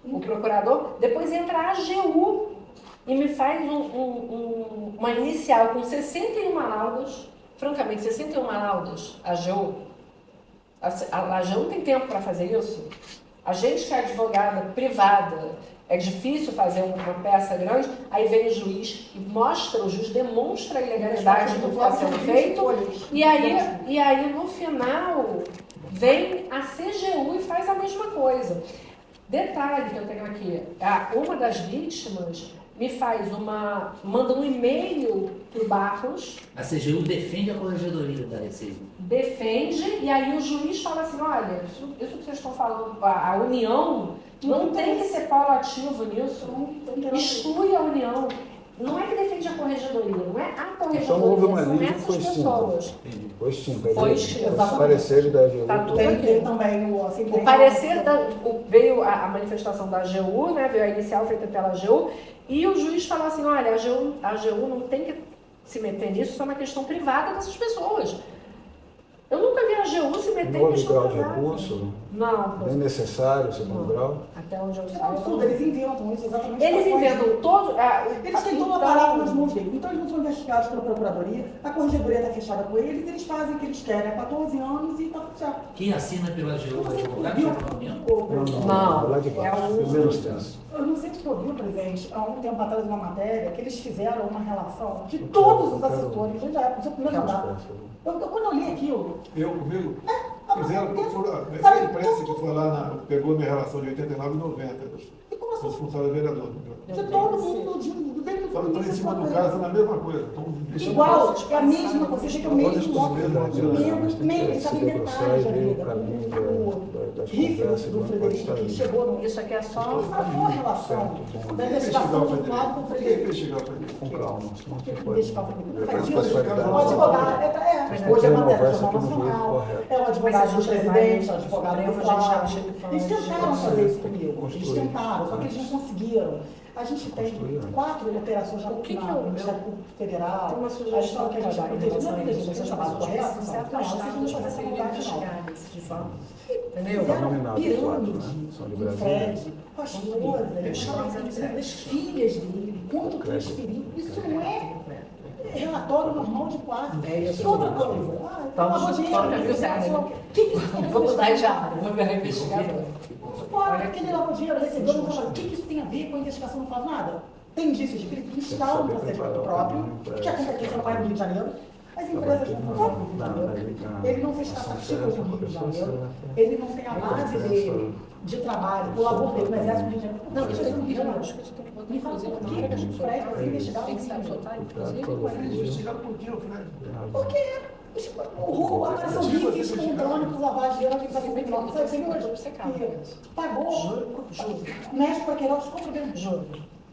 o procurador, depois entra a AGU e me faz uma inicial com 61 laudas, francamente, 61 laudas, a AGU. A AGU não tem tempo para fazer isso. A gente que é advogada privada, é difícil fazer uma peça grande, aí vem o juiz e o juiz demonstra a ilegalidade do que está sendo feito, e aí no final vem a CGU e faz a mesma coisa. Detalhe que eu tenho aqui, uma das vítimas manda um e-mail para o Barros. A CGU defende a corregedoria da Receita. Defende, e aí o juiz fala assim: olha, isso que vocês estão falando, a União não tem que ser polo ativo nisso, exclui a União. Não é que defende a corregedoria, não é a corregedoria, Então houve uma são linha que essas foi extinta. pessoas. Foi extinta. Foi extinta. O parecer da AGU. Tá tudo Tem aqui. também o assim, O parecer veio a manifestação da AGU, né, veio a inicial feita pela AGU, e o juiz falou assim, olha, a AGU não tem que se meter nisso, isso é uma questão privada dessas pessoas. Eu nunca vi a AGU se meter Não em houve questão grau de privada. recurso, Não, nem necessário, segundo grau. até onde eu É um saiba. absurdo, eles inventam isso exatamente. Eles pra coisa. inventam todo. Eles têm todo o aparato nas mãos deles. Então eles não são investigados pela Procuradoria, a Corregedoria está fechada com eles fazem o que eles querem há 14 anos e está tudo certo. Quem assina pela AGU é advogado Viu? geral da União? Não, lá de é baixo. um- Menos tenso. Eu não sei se você ouviu, presidente, há um tempo atrás uma matéria que eles fizeram uma relação de todos os assessores, desde a época do seu primeiro mandato. Quando eu li aquilo, Comigo, mas fizeram, tem- a sabe, imprensa que foi lá, pegou minha relação de 89 e 90, e começou dos funcionários vereadores. de todo mundo, desde o Estão em cima do caso, na mesma coisa. igual, é a mesma coisa, que é o mesmo Todas modo, possibilidades, mesmo, se sabe, debruçar detalhes e da ver o vida. caminho das Riff conversas, do não pode Frederico, estar que aí. chegou no... Isso aqui é só. Ele falou a relação da investigação do Flávio com o Frederico. Com calma, não tem Deixa coisa. eu falar. Depois Faz vai isso. dar O advogado, hoje é matéria do Jornal Nacional, é o advogado do presidente, é o advogado do Flávio. Eles tentaram fazer isso comigo, eles tentaram, só que eles não conseguiram. A gente tem 4 operações já no Ministério Público Federal, Tem uma a sugestão história que a gente trabalho em não relação a tem isso, que mas chamar correto, certos não, vocês estados não fazem essa conseguem maldade, não. investigar desse de forma. Entendeu? Tá Fizeram nominado os quatro, né? São de pirâmide, Brasília. Fred, com a esposa, das filhas dele, quanto transferiu. Isso não é relatório normal de quase. E outra coisa, lavou dinheiro, o que isso tem a ver com Vou mudar investigação? já, vou virar investigador. Olha, aquele lavou dinheiro, recebeu um trabalho. O que isso tem a ver com a investigação? Não faz nada. Tem indícios de crime, instala um procedimento próprio, que aconteceu no bairro do Rio de Janeiro. As empresas não funcionam no Rio de Janeiro. Ele não fez tratativas no Rio de Janeiro. Ele não tem a base dele de trabalho, o labor dele no Exército do Rio de Janeiro. Não, isso tem no que Rio de Janeiro. Me fala Inclusive, por que a gente o Fred vai ser investigado tem no que se Rio de Janeiro. absolutar, inclusive, Investigaram por quê, Fred? Porque o apareceu rifes comprando por lavagem de dinheiro, que vai ser bem claro. Sabe, senhor, que pagou, mexe para Queiroz, compra bem juro.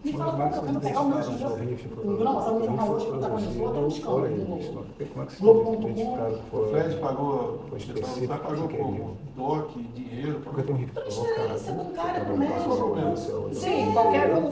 Me fala como eu vou pegar o meu dinheiro. Não, essa mulher na hoje protagonizou, tá buscando. Globo.com. O Fred pagou, Foi pagou específico, como DOC, dinheiro. Porque tem um rico A diferença do cara pro médico. Sim, qualquer um.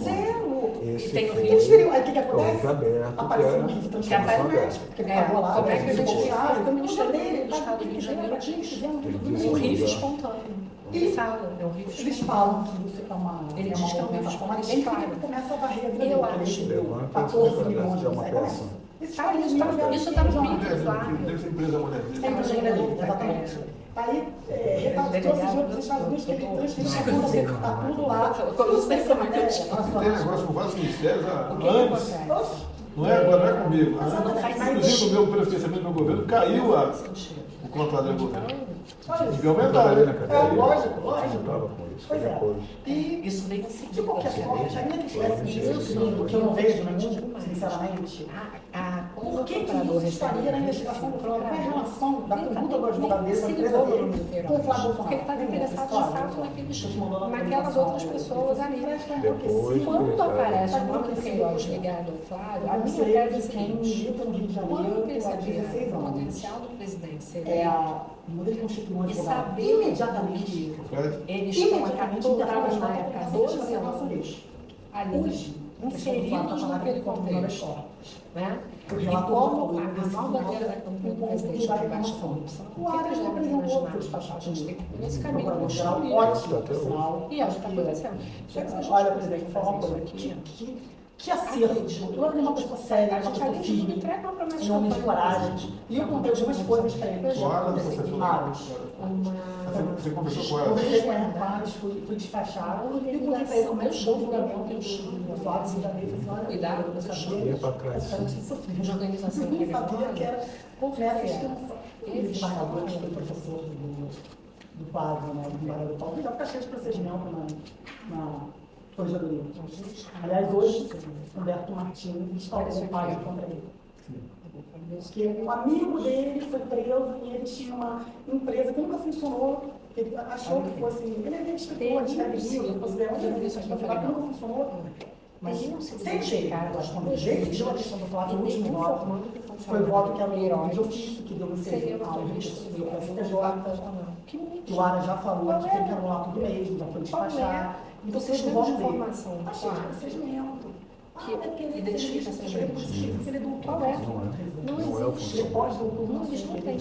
Zero. Esse tem o foi Transferiu. Aí o que o rico acontece? aberto, Apareceu um que riff é transformação Que aberta. Porque ele pagou lá. como é que a gente sabe? faz? O Ministério dele, Do Estado do Rio de Janeiro, Ele um disse riff que- espontâneo. Ele fala, é um riff Eles espontâneo. falam que isso é uma. Ele diz que é uma movimentação, mas resposta ninguém clara. começa a varrer a vida Eu dele. acho. Ele recebeu Levanta, 14 isso milhões de é uma reais. peça. Esses Tá, 14 isso tá- milhões isso tá no já- vídeo. Claro. Deve ser empresa mulher É dele. empresa dele, exatamente. Aí, trouxe dinheiro dos Estados Unidos que ele transferiu a conta dele, tá tudo lá. Tudo tem essa matéria. Tem negócio com vários ministérios há O que anos. acontece? Não é agora, não é comigo. Mas não faz Inclusive, no meu prefeitamento do meu governo, caiu o contrato do governo. Devia aumentar, né? Lógico. Estava com isso. Pois é. Depois. E, Isso vem em de seguida. qualquer forma, ainda que tivesse isso, porque eu não vejo nenhum, sinceramente, por que isso estaria na investigação do Flávio? Qual é a relação da conduta do advogado dele, da empresa dele, com o Flávio Porque ele estava interessado de fato naquelas outras pessoas ali. Depois, Quando aparece o nome do Queiroz ligado ao Flávio, a minha tese é a seguinte: no Rio de quando Janeiro, há perceber 16 o anos, potencial do presidente ser é a modelo constituinte e advogado, saber imediatamente, que Fred, eles estão imediatamente estavam na interfere época na 12 relação anos deles. ali, Hoje, inseridos naquele contexto, né? E como a nova bandeira da campanha do presidente vai baixar a corrupção, o que eles devem imaginar? A gente tem que ir nesse caminho construir. Ótimo, pessoal. E é o que está acontecendo. Olha, presidente, falar uma coisa aqui. Que acerto. Eu era uma pessoa séria, A uma gente pessoa ali firme, entrega uma promessa de um homem de campanha. coragem. E eu contei algumas coisas para ele. Claro, você falou. Vários. Você conversou com ela? Conversei com ela, vários, fui despachado. E contei para ele como é que estou julgamento do Flávio de Janeiro. Eu falei, olha, Cuidado, eu você sabia. Ia para trás. De organização Eu não sabia que era Por nessa quê? extensão. Ele desembargador, que foi professor do Flávio, né, do desembargador Paulo, já está cheio de procedimento na corregedoria. Aliás, hoje, Humberto Martins instalou um pai contra ele. Porque um amigo dele foi preso e ele tinha uma empresa que nunca funcionou. Ele achou que fosse. Ele é escritor, escreve livro, fosse ganhar uma revista, que nunca funcionou. Mas Teriam sido sem identificadas quando como decidiu a questão do Flávio, o último voto, foi o voto que a lei de ofício que deu Seria ao motorista subiu para a civil, STJ. que Que o Ara já falou que tem que anular tudo mesmo, já foi despachar. Então, Vocês vocês não têm vão ver. informação, Achei claro, que vocês lembram. que identifica essas gente. Ele é doutor. Qual é? Não existe. Depois do Não, eles não têm.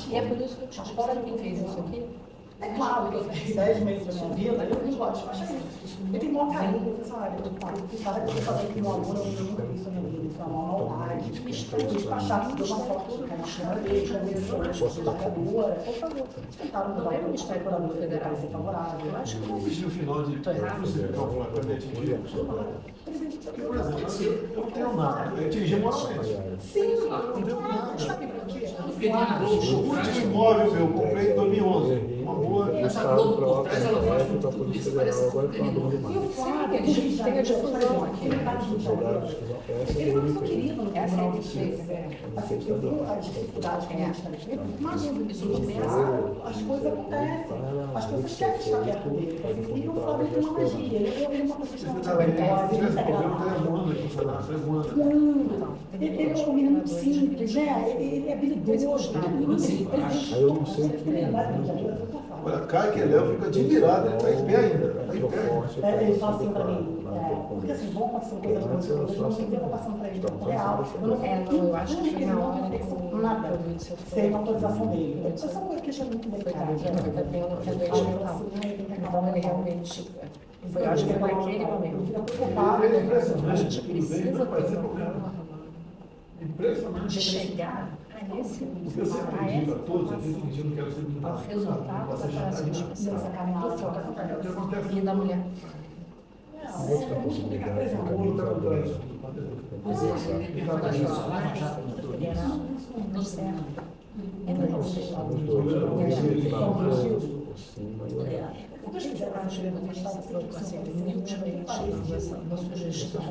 E é por isso que eu te digo, sabe quem fez isso aqui? É claro que eu fiquei 10 meses da minha vida, eu não gosto de achar isso. Eu tenho maior carinho, eu falo, olha, eu fazer aqui no amor, eu nunca vi isso na minha vida, isso é uma maldade. Despachar, deu uma foto, caiu na câmera dele, começou a desembargadora. Por favor, tentaram mudar o Ministério Público Federal ser favorável. Eu acho que não. No final de Tô errado? Por exemplo, eu não tenho nada, eu atingi moralmente. Sim, Não tenho nada. sabe por quê? O último imóvel meu, eu comprei em 2011. Uma rua. Essa Globo por trás, ela faz com da tudo Polícia isso, Federal, parece agora que que uma dúvida E mais. o Flávio, eles têm a difusão aqui. Ele não foi querido no Essa é a Tribunal de defesa. Justiça. Assim, eu tenho a dificuldade que a gente tem, mas isso começa, as coisas acontecem. As pessoas querem estar perto dele. E o Flávio tem uma magia. Ele é uma pessoa que Você talentosa, ele é tivesse problema, eu teria integrado. voando aqui, sei lá, seria voando. Ele é um menino muito simples, né? Ele é habilidoso. Aí eu não sei o que Olha, cai que ele é, eu fico admirado, ele tá em pé ainda. Tá em pé. Ele fala assim pra mim, porque assim, vão acontecer coisas boas, eu não sei o que eu tô passando pra ele no tempo real, eu não sei Eu acho que foi na hora que eu nada, vi o seu sem autorização dele. Essa é uma questão muito delicada. Ele é doente mental. Então ele realmente. Foi, eu acho que foi naquele momento. A gente precisa ter uma Impressionante. de chegar a esse Porque eu sempre digo a todos, eu disse que eu não quero ser muito ao resultado da próxima discussão. O que acontece E da mulher. outra possibilidade de caminho Os federal no certo. E não o que a gente acha que não está humildemente uma sugestão.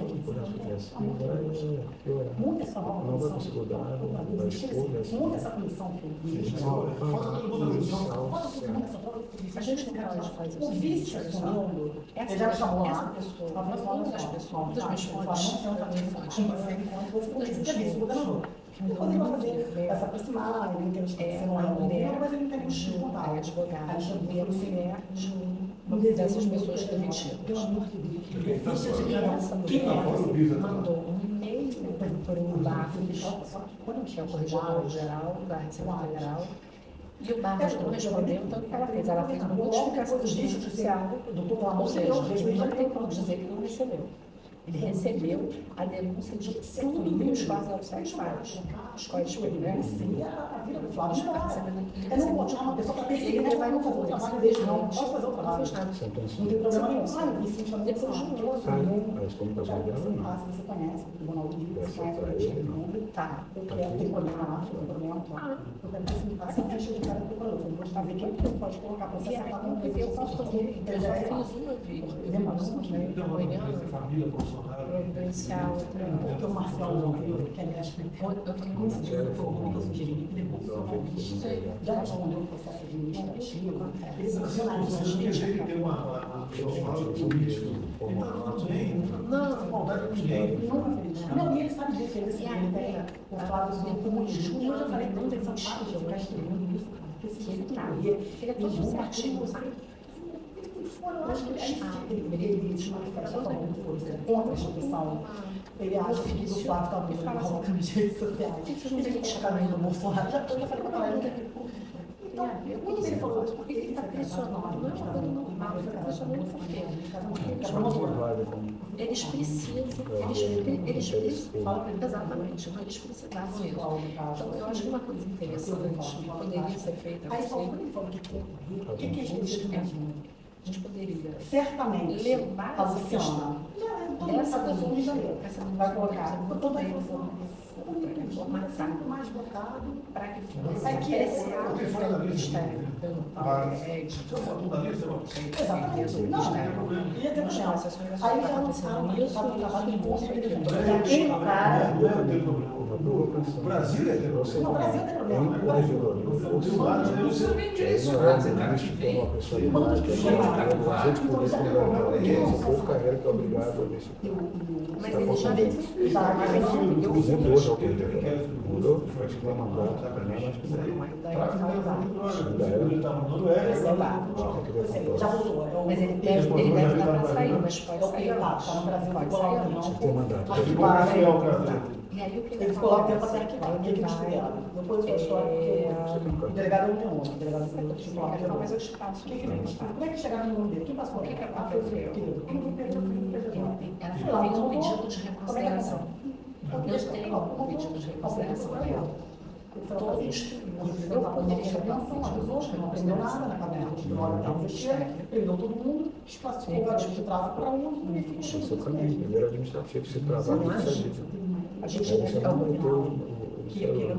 Muita essa não vai conseguir dar, vai expor, muita essa comissão que existe. A gente não pode fazer O vice assumindo, ele já chamou lá, todas as pessoas, das minhas fontes, vai se aproximar, ele entende que você não é mulher, mas ele entende que você não a advogada e a mulher de uma é dessas pessoas demitidas. Quem é? Mandou um e-mail para o Barros, que é o corregedor geral da Receita Federal, e o Barros não respondeu, então o que ela fez? Ela fez uma notificação de justiça judicial, ou seja, ele não tem como dizer que não recebeu. Ele recebeu a denúncia de tudo e os quais não satisfaz. Os códigos penais, É não botar uma pessoa para perseguir, ele vai não fazer o trabalho dele, não pode fazer o trabalho. Não tem problema nenhum. Ah, eu vi sim, chamando de As comunicações dela não. Você conhece o Tribunal do Rio, você conhece o Rio, tá, eu quero ter problema lá, tem problema lá. Eu quero apresentar essa ficha de cara do procurador. Eu vou saber quem que pode colocar para você acertar com eu posso fazer, eu já fiz uma vídeo, Família, profissional. providencial, porque o Marcelo não veio, que aliás foi eu tenho muito eu sugeri que depois já respondeu o processo administrativo, ele profissionaliza a gente. Ele tem uma política. Então, tudo bem. Não, Maldade com ninguém. Não, e ele sabe disso, ele tem o Flávio Sul, eu já falei, não tem essa parte, eu ficar estudando isso, porque se ele tá, ele é todo certinho. eu acho que ele tinha uma diferença contra a instituição. Ele acha que o Flávio está muito falando com as redes sociais. Ele tem que chegar no Bolsonaro. Já falei para ela. Então, quando ele falou, porque ele está pressionando, não é uma coisa normal, ele está pressionando por quê? Eles precisam, exatamente, então eles precisavam isso. Então, eu acho que uma coisa interessante que poderia ser feita Aí só assim, quando ele falou o que a gente a gente poderia certamente levar a essa questão Luciana dessa denúncia, vai colocar toda a informação informação mais blocado para que é fosse que apreciado pelo Ministério. Exatamente. Não, ia ter Não, essas coisas aí tá já não acontecendo sabe, nisso, sabe o trabalho de isso, inteligente. aquilo. Já tem no cara. O Brasil é Não, o Brasil tem problema. É incorrigível. Isso vem direto. A gente político o povo carrega que é obrigado a deixar. Mas ele já veio. Exemplo hoje, mudou, acho que vai mandar, acho que Já voltou. Mas ele deve estar para sair, mas pode sair. Tá no Brasil, Pode ficou lá um sair. tempo. tem mandato. E aí o que Ele ficou lá um tempo até arquivar. O que eles fizeram? Depois foi a história porque o delegado não tem nome. O delegado não tem nome. Mas eu te passo. O que eles fizeram? Como é que chegaram no nome dele? Quem passou? O que que Ah, foi o aconteceu? Pedro. Quem foi o Pedro? Ela fez um pedido de reconsideração. Eu tenho um pedido de reconsideração dela. Todos eu poderia chamar Os outros não aprendeu nada na cabeça. Prendeu todo mundo, desclassificou o garoto de tráfico para um e Esse é o caminho. Primeiro administrativo, se tratar com isso. a gente Aí você não vai ter que ele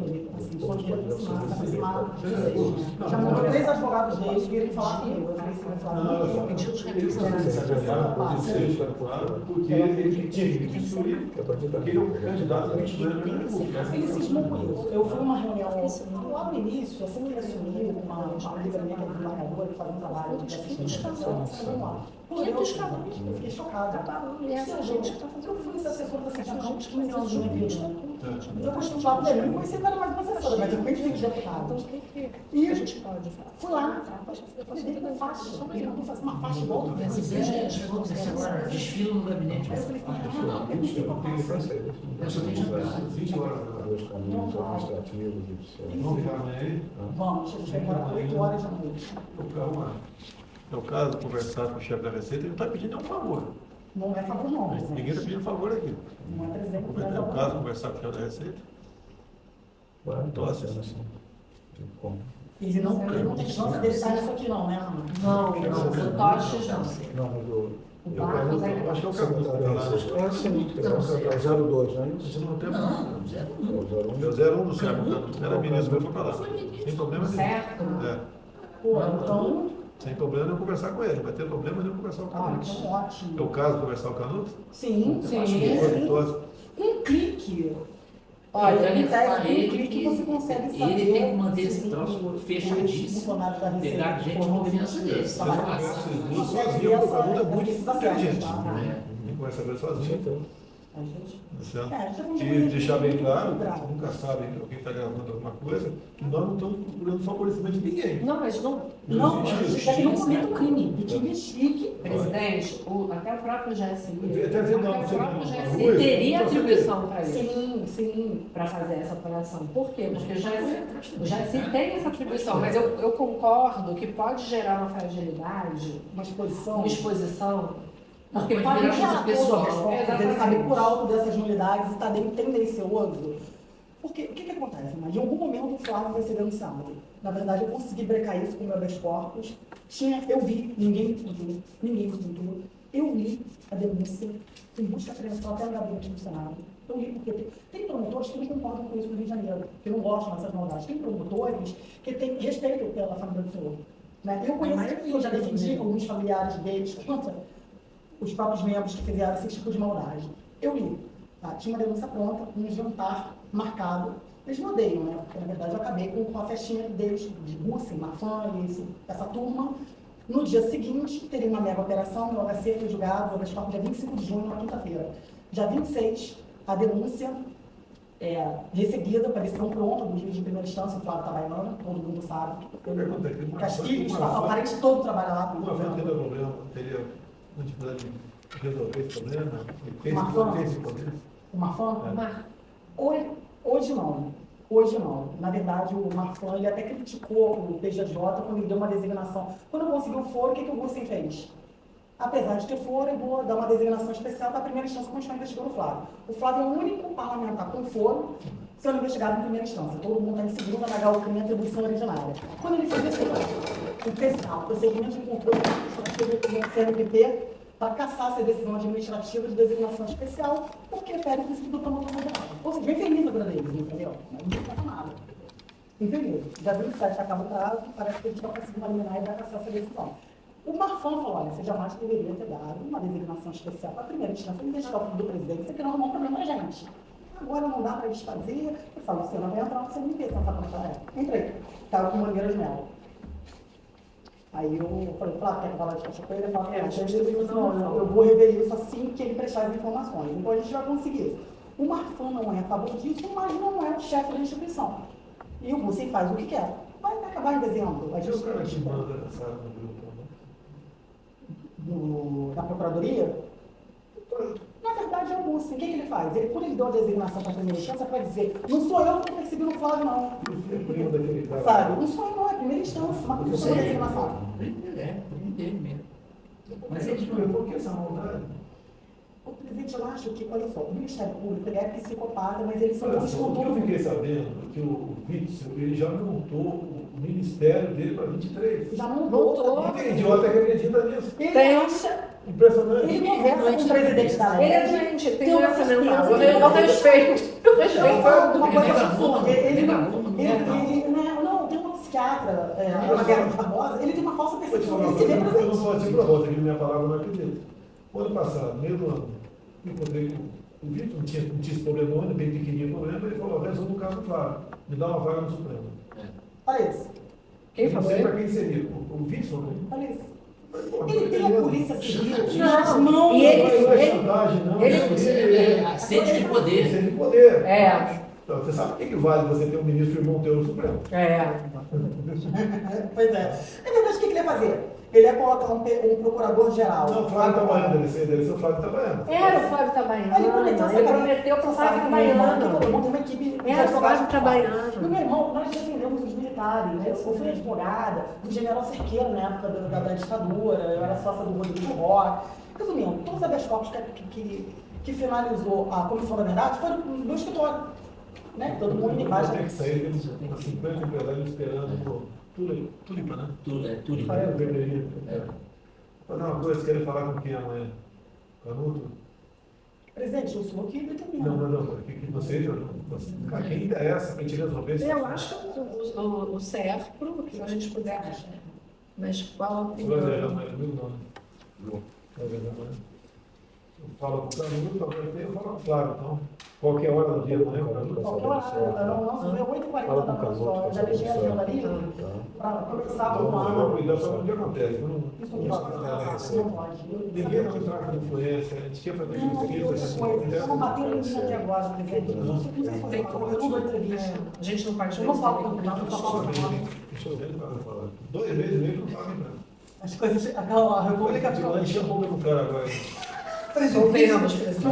já mandou 3 advogados dele virem falar comigo. Eu falei assim, vai falar um pedido de reconsideração. Porque ele tinha que destruir, porque ele é um candidato a ele cismou com isso. Eu fui numa reunião lá no início, assim que ele assumiu, uma amiga minha que é desembargadora, que faz um trabalho de assistência. Eu fiquei chocada. E essa gente que está Eu fazendo fui esse assessor da Secretaria de 15 anos de minha vida. Eu costumo falar dele, não conhecia nada mais uma assessora, mas eu conheço de Então, deputado. o que E a gente pode fazer? fui lá, ele uma faixa, ele faz uma faixa igual do Essa ideia chegou agora, desfile no gabinete. Aí eu falei, não, eu fico Eu só tenho jantar. 20 horas. Dois caminhos administrativos, judiciais. Vamos ficar amanhã aí? Vamos, a gente vai embora 8 horas da noite. É o caso de conversar com o chefe da Receita, ele não está pedindo nenhum favor. Não é favor não, Ninguém está pedindo favor aqui. não é presente. É o caso de conversar com o chefe da Receita. Então, assim, como? Ele não tem chance dele estar nisso aqui não, né, Ana? Não, o Toches não. Não, mas o Barcos ainda Acho que é o Carlos. é sim, é o 02, não é isso? Você não tem Não, É o 01. É o 01 do Sérgio. Era ministro, mas foi para lá. Sem problema nenhum. certo. É. Pô, então, Sem problema nenhum conversar com ele. Vai ter problema nenhum conversar com o Canuto. então ótimo. É o caso de conversar com o Canuto? Sim, Sim. um clique. Olha, eu em tese, falei com um clique você consegue saber. ele tem que manter esse se troço os fechadíssimo. funcionários da Receita Pegar gente de foram confiança dele. Vocês duas sozinhos, o Canuto é muito inteligente. Ninguém conversa com ele sozinho. A gente... Certo? E deixar bem claro, você nunca sabe alguém está gravando alguma coisa, que nós não estamos procurando favorecimento de ninguém. Não, mas não. Não, a existe gente quer que não justiça. cometa um crime e que investigue. Presidente, até o próprio GSI, Até vendo até uma o próprio coisa, GSI uma teria coisa, atribuição para isso, Sim, sim. para fazer essa operação. Por quê? Porque o GSI tem essa atribuição, mas eu concordo que pode gerar uma fragilidade, Uma exposição. uma exposição, Não, porque pode pode virar gerar coisa pessoal. Ele sabe por alto dessas nulidades e está bem tendencioso. Porque o que acontece? Mas em algum momento o Flávio vai ser denunciado. Na verdade, eu consegui brecar isso com o meu habeas corpus. Eu vi, ninguém me contou. Eu li a denúncia em busca credencial até o gabinete do Senado. Eu li porque tem promotores que não concordam com isso no Rio de Janeiro, que não gostam dessas maldades. Tem promotores que têm respeito pela família do senhor. Né? Eu conheço pessoas, já defendi alguns familiares deles contra os próprios membros que fizeram esse tipo de maldade. Eu li. Tá? Tinha uma denúncia pronta, um jantar marcado. Eles me odeiam, né? Porque, na verdade, eu acabei com a festinha deles, de Gussen, Mafan e essa turma. No dia seguinte, teria uma mega operação, meu HC foi julgado, o habeas corpus dia 25 de junho, na quinta-feira. Dia 26, a denúncia recebida, para decisão pronta do juiz de primeira instância, o Flávio Tabaiano, todo mundo sabe. Castilhos, o parente todo trabalha lá. Uma vez teria problema, teria uma dificuldade de resolver esse problema, tem esse problema. O Marfan? Hoje não. Hoje não. Na verdade, o Marfan, ele até criticou o PGJ quando ele deu uma designação. Quando eu consegui o foro, o que o Gussen fez? Apesar de ter foro, eu vou dar uma designação especial para a primeira instância continuar investigando o Flávio. O Flávio é o único parlamentar com foro sendo investigado em primeira instância. Todo mundo está em segunda, negar o crime e atribuição originária. Quando ele fez isso, o procedimento de controle do CNPP para cassar essa decisão administrativa de designação especial, porque pede o princípio do promotor moderado. Ou seja, bem feliz na vida deles, entendeu? Mas não passa nada. em fevereiro. Dia 27 acaba o prazo, parece que a gente vai conseguir eliminar e vai caçar essa decisão. O Marfan falou, olha, você jamais deveria ter dado uma designação especial para a primeira instância, investigar o filho do presidente, você quer arrumar um problema a gente. Agora não dá para eles fazer. Eu falo, você não vai entrar no CNP, você não sabe como é. Entrei. Estava com Mangueira de Melo. Aí eu falei, claro, quer falar de cachoeira? Ele falou, eu vou rever isso assim que ele prestar as informações. Então a gente vai conseguir isso. O Marfan não é a favor disso, mas não é o chefe da instituição. E o Bussi faz o que quer. Vai acabar em dezembro. A gente, o cara que manda essa no grupo, na Procuradoria? Na verdade, é o Bussi. O que ele faz? Quando ele deu a designação para a primeira instância, para dizer, não sou eu que estou perseguindo o Flávio, não. Sabe? Não sou eu, não. É a primeira instância. Mas por que você deu a designação? Ele mesmo. Mas ele explicou por que essa maldade? O presidente, eu acho que, olha só, o Ministério Público ele é psicopata, mas eles são bons O com que eu todo fiquei mundo. sabendo que o Witzel, ele já montou o ministério dele para 23. Já montou. Tem idiota que acredita nisso. Ele acha. Impressionante. Ele conversa com o presidente da Ele é LERJ. doente, tem Tenho doença certeza mental. que ele Eu respeito. Eu Eu respeito. falo de uma coisa Ele absurda. reclamou, Não, tem um psiquiatra, Ana Guerra Barbosa, ele tem uma falsa Eu te percepção. falo uma Ele se vê coisa, eu não presente. sou assim para você, que minha palavra não acredita. O ano passado, meio do ano, eu encontrei o Vitor, não tinha esse problema, ainda bem pequenininho problema, ele falou, resolve o caso do Flávio, me dá uma vaga no Supremo. Olha isso. Quem Não falou? sei para quem seria, o Vitor, né? Olha isso. Ele tem a polícia civil Não, nas mãos. e ele- Não é chantagem, não. É sede de poder. Sede de poder. É. Então, você sabe o que vale você ter um ministro irmão teu no Supremo? Pois é. Na verdade, o que ele ia fazer? Ele ia colocar um procurador-geral. Não, o Flávio Itabaiana, deve ser o Flávio Itabaiana. Era o Flávio Itabaiano. Ele prometeu Ele prometeu para o Flávio Itabaiano. Todo mundo tem uma equipe de Era o advogados. Flávio Itabaiano. E meu irmão, nós defendemos os militares. Né? Eu fui advogada do general Cerqueiro na época da ditadura, eu era sócia do Rodrigo Roque. Resumindo, todos os habeas corpus que finalizou a Comissão da Verdade foram no meu escritório. Né? Todo mundo embaixo. Tem que sair, temos umas 50 empresários esperando por Tulipa, né? Tudo. Ah, é, vermelhinha. Fazer uma coisa, querem falar com quem amanhã? Canuto? Presidente, o senhor que determina. Não. Que você, cara, quem ainda é essa para a gente resolver isso? Eu acho que o CERPRO, se a gente puder. Mas qual a Você vai opinião? mas não, não. Eu falo com o Canuto, eu falo com o Flávio, então. Qualquer hora do dia, amanhã, Canuto. Qualquer hora, nossa, veio 8h40 da manhã só. Eu já deixei a agenda ali para começar com Então, uma. cuidado para o que acontece. Isso não pode. Ninguém não troca de influência, a gente quer fazer justiça. Eu não bateu em mim até agora, presidente. Eu não sei fazer uma eu não dou entrevista. A gente não pode Eu não falo com o candidato, eu só falo com o nome. Deixa eu ver, não vai falar. 2 meses e meio não fala nem nada. As coisas. A República Vai lá encher a boca do cara agora. Soubemos, presidente.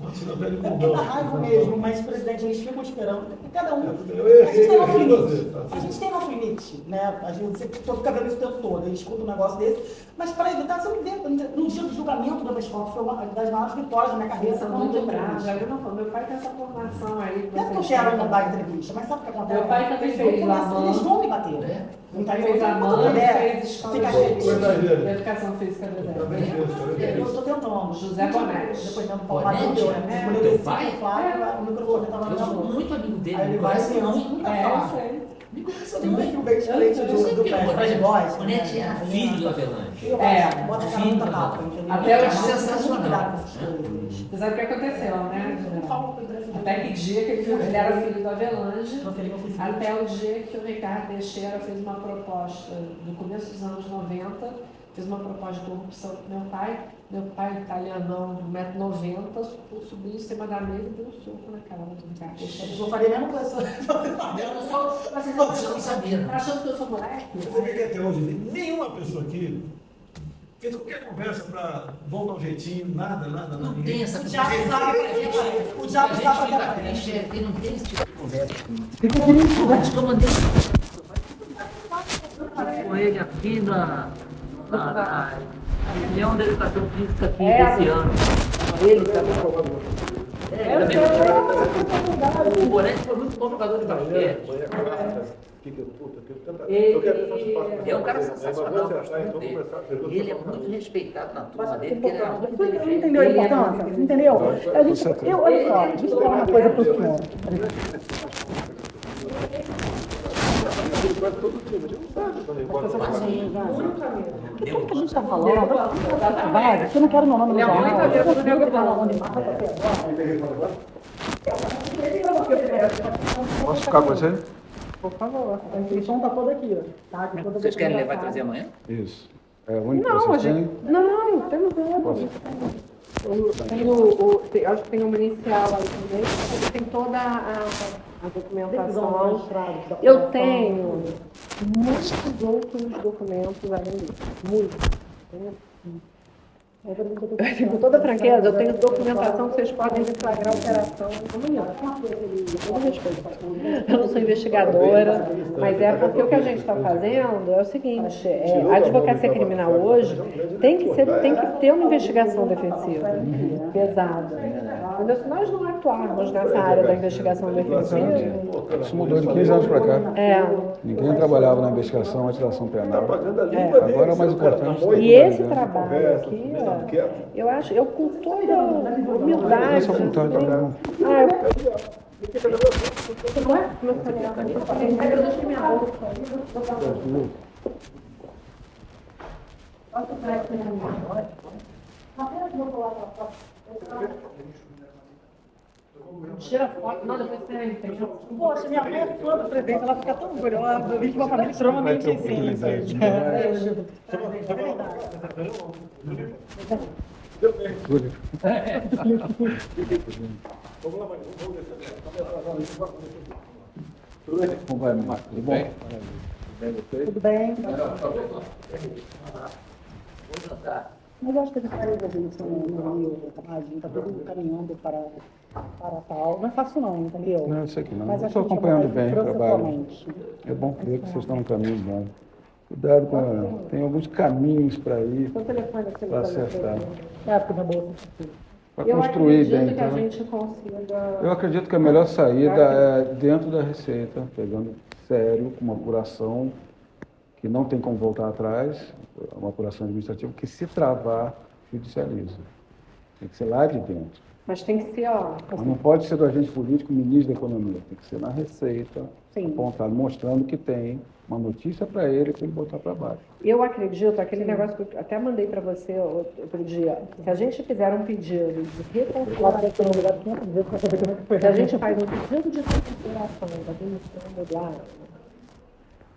Antes não pede É porque dá raiva mesmo, mas, presidente, eles ficam esperando. Cada um. Eu A gente tem nosso errei limite. você. A gente tem nosso limite, né? A gente você fica vendo isso o tempo todo, a gente escuta um negócio desse. Mas para evitar, você não vê. No dia do julgamento do habeas corpus, foi uma das maiores vitórias da minha carreira. São muito bravos. Já viu, não, meu pai tem essa formação aí. Não é que eu quero não dar entrevista, mas sabe o que acontece? Meu pai também Eles vão fez começar, a mãe. eles vão me bater. Não tá Fez a mãe, fez escola de educação física do Exército. Eu estou tentando. José Bonete. Depoimento do Paulo Bonete? Matheus, né? Quando eu Teu desci pai? com o Flávio, o microfone estava na Eu minha sou mão. muito amigo dele, Aí ele me vai conhece assim, não. nunca É, eu fala. sei. Me conhece Tem um não. perfil bem diferente Eu do sei que o Fred Góes. Bonete é filho do Avelange. Eu É, acho, bota a cara filho muita do tapa, Avelange. entendeu? Até Muito hoje, sensacional. cuidado com essas coisas. Você sabe o que aconteceu, né? Eu falo com o presidente. Até que dia que ele era filho do Avelange, Transferi meu Facebook. até o dia que o Ricardo Teixeira fez uma proposta, no começo dos anos 90, fez uma proposta de corrupção com meu pai italianão de 1,90m, subiu em cima da mesa e deu um soco na cara do Ricardo Teixeira. Eu faria a mesma coisa. Eu não sou, mas você não sabia. Tá achando que eu sou moleque? Você vê que até hoje nenhuma pessoa aqui fez qualquer conversa para voltar ao jeitinho, nada. Não tem essa O diabo sabe pra quê, pai? O diabo A sabe gente pra fica quê, pai? triste, ele não tem esse tipo de conversa. Fica triste, né? Acho que eu mandei. Com ele aqui na reunião da educação física aqui É, desse ano. Ele também. O Bonete foi muito bom jogador de basquete. É um cara sensacional. Ele é muito respeitado na turma dele, porque ele é muito Não inteligente. entendeu a importância? Entendeu? Olha só, deixa eu falar uma coisa para o senhor. quase todo dia, mas a gente não sabe quando ele pode falar. Tudo que a gente está falando, vai, eu não quero meu nome no jornal. Eu não quero falar onde marca até agora. Posso ficar com você? Por favor, a inscrição está toda aqui, ó. Tá? Aqui toda Vocês querem levar e documentada. trazer amanhã? Isso. É o único Não, que a vocês gente. têm? Não, temos outro. Acho que tem uma inicial aí também, tem toda a documentação. Eu tenho muitos outros documentos além disso. Muitos. Com toda franqueza, eu tenho documentação que vocês podem deflagrar a operação amanhã. Com todo respeito. Eu não sou investigadora, mas é porque o que a gente está fazendo é o seguinte, a advocacia criminal hoje tem que ter uma investigação defensiva pesada. Entendeu? Se nós não atuarmos nessa área da investigação defensiva... Isso mudou de 15 anos para cá. É. Ninguém trabalhava na investigação antes da ação penal. Agora é o mais importante. E esse trabalho aqui, eu acho, eu com toda humildade... Essa vontade de trabalhar. Tira foto, não, depois você entendeu? Poxa, minha mãe é fã do presidente, ela fica tão orgulhosa. Eu vi que uma família extremamente simples. É verdade. Como vai, Marcos? Tudo bom? Tudo bem? Mas eu acho que a gente vai resolver isso no Rio, a gente está todo caminhando para tal. Não é fácil não, entendeu? Não, isso aqui não. Mas Eu acho estou que a gente acompanhando vai bem o trabalho. processualmente. É bom ver que vocês estão no caminho bom. Cuidado com... Tem alguns caminhos para ir, O telefone aqui para acertar. É, porque minha bolsa. Para Eu construir acredito bem. que a Então, gente consiga... eu acredito que a melhor saída é dentro da Receita, pegando sério, com uma apuração que não tem como voltar atrás, uma apuração administrativa que, se travar, judicializa. Tem que ser lá de dentro. Mas tem que ser, ó... Mas não pode ser do agente político, ministro da Economia. Tem que ser na Receita, apontado, mostrando que tem uma notícia para ele botar para baixo. Eu acredito, aquele negócio que eu até mandei para você outro dia, se a gente fizer um pedido de reconfiguração, se a gente faz um pedido de reconfiguração da demissão do Eduardo,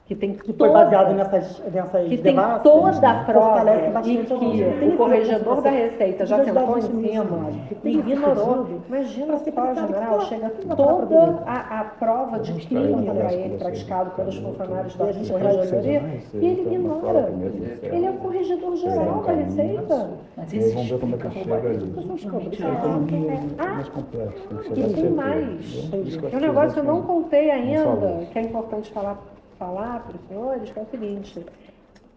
que tem Que foi baseado nessas que tem debates, toda a prova fortalece e bastante a gente. que o corregedor da Receita já sentou em cima e ignorou. pedido Imagina se para o general chega tudo toda a prova de crime contra ele praticado pelos funcionários da corregedoria e ele ignora. Ele é o corregedor geral da Receita. Mas E aí vamos ver como é que chega ali. Ah, Mais complexo. Tem que e chegar tem certeiro. mais. Isso que É um negócio que eu não contei ainda, falou. que é importante falar para os senhores, que é o seguinte.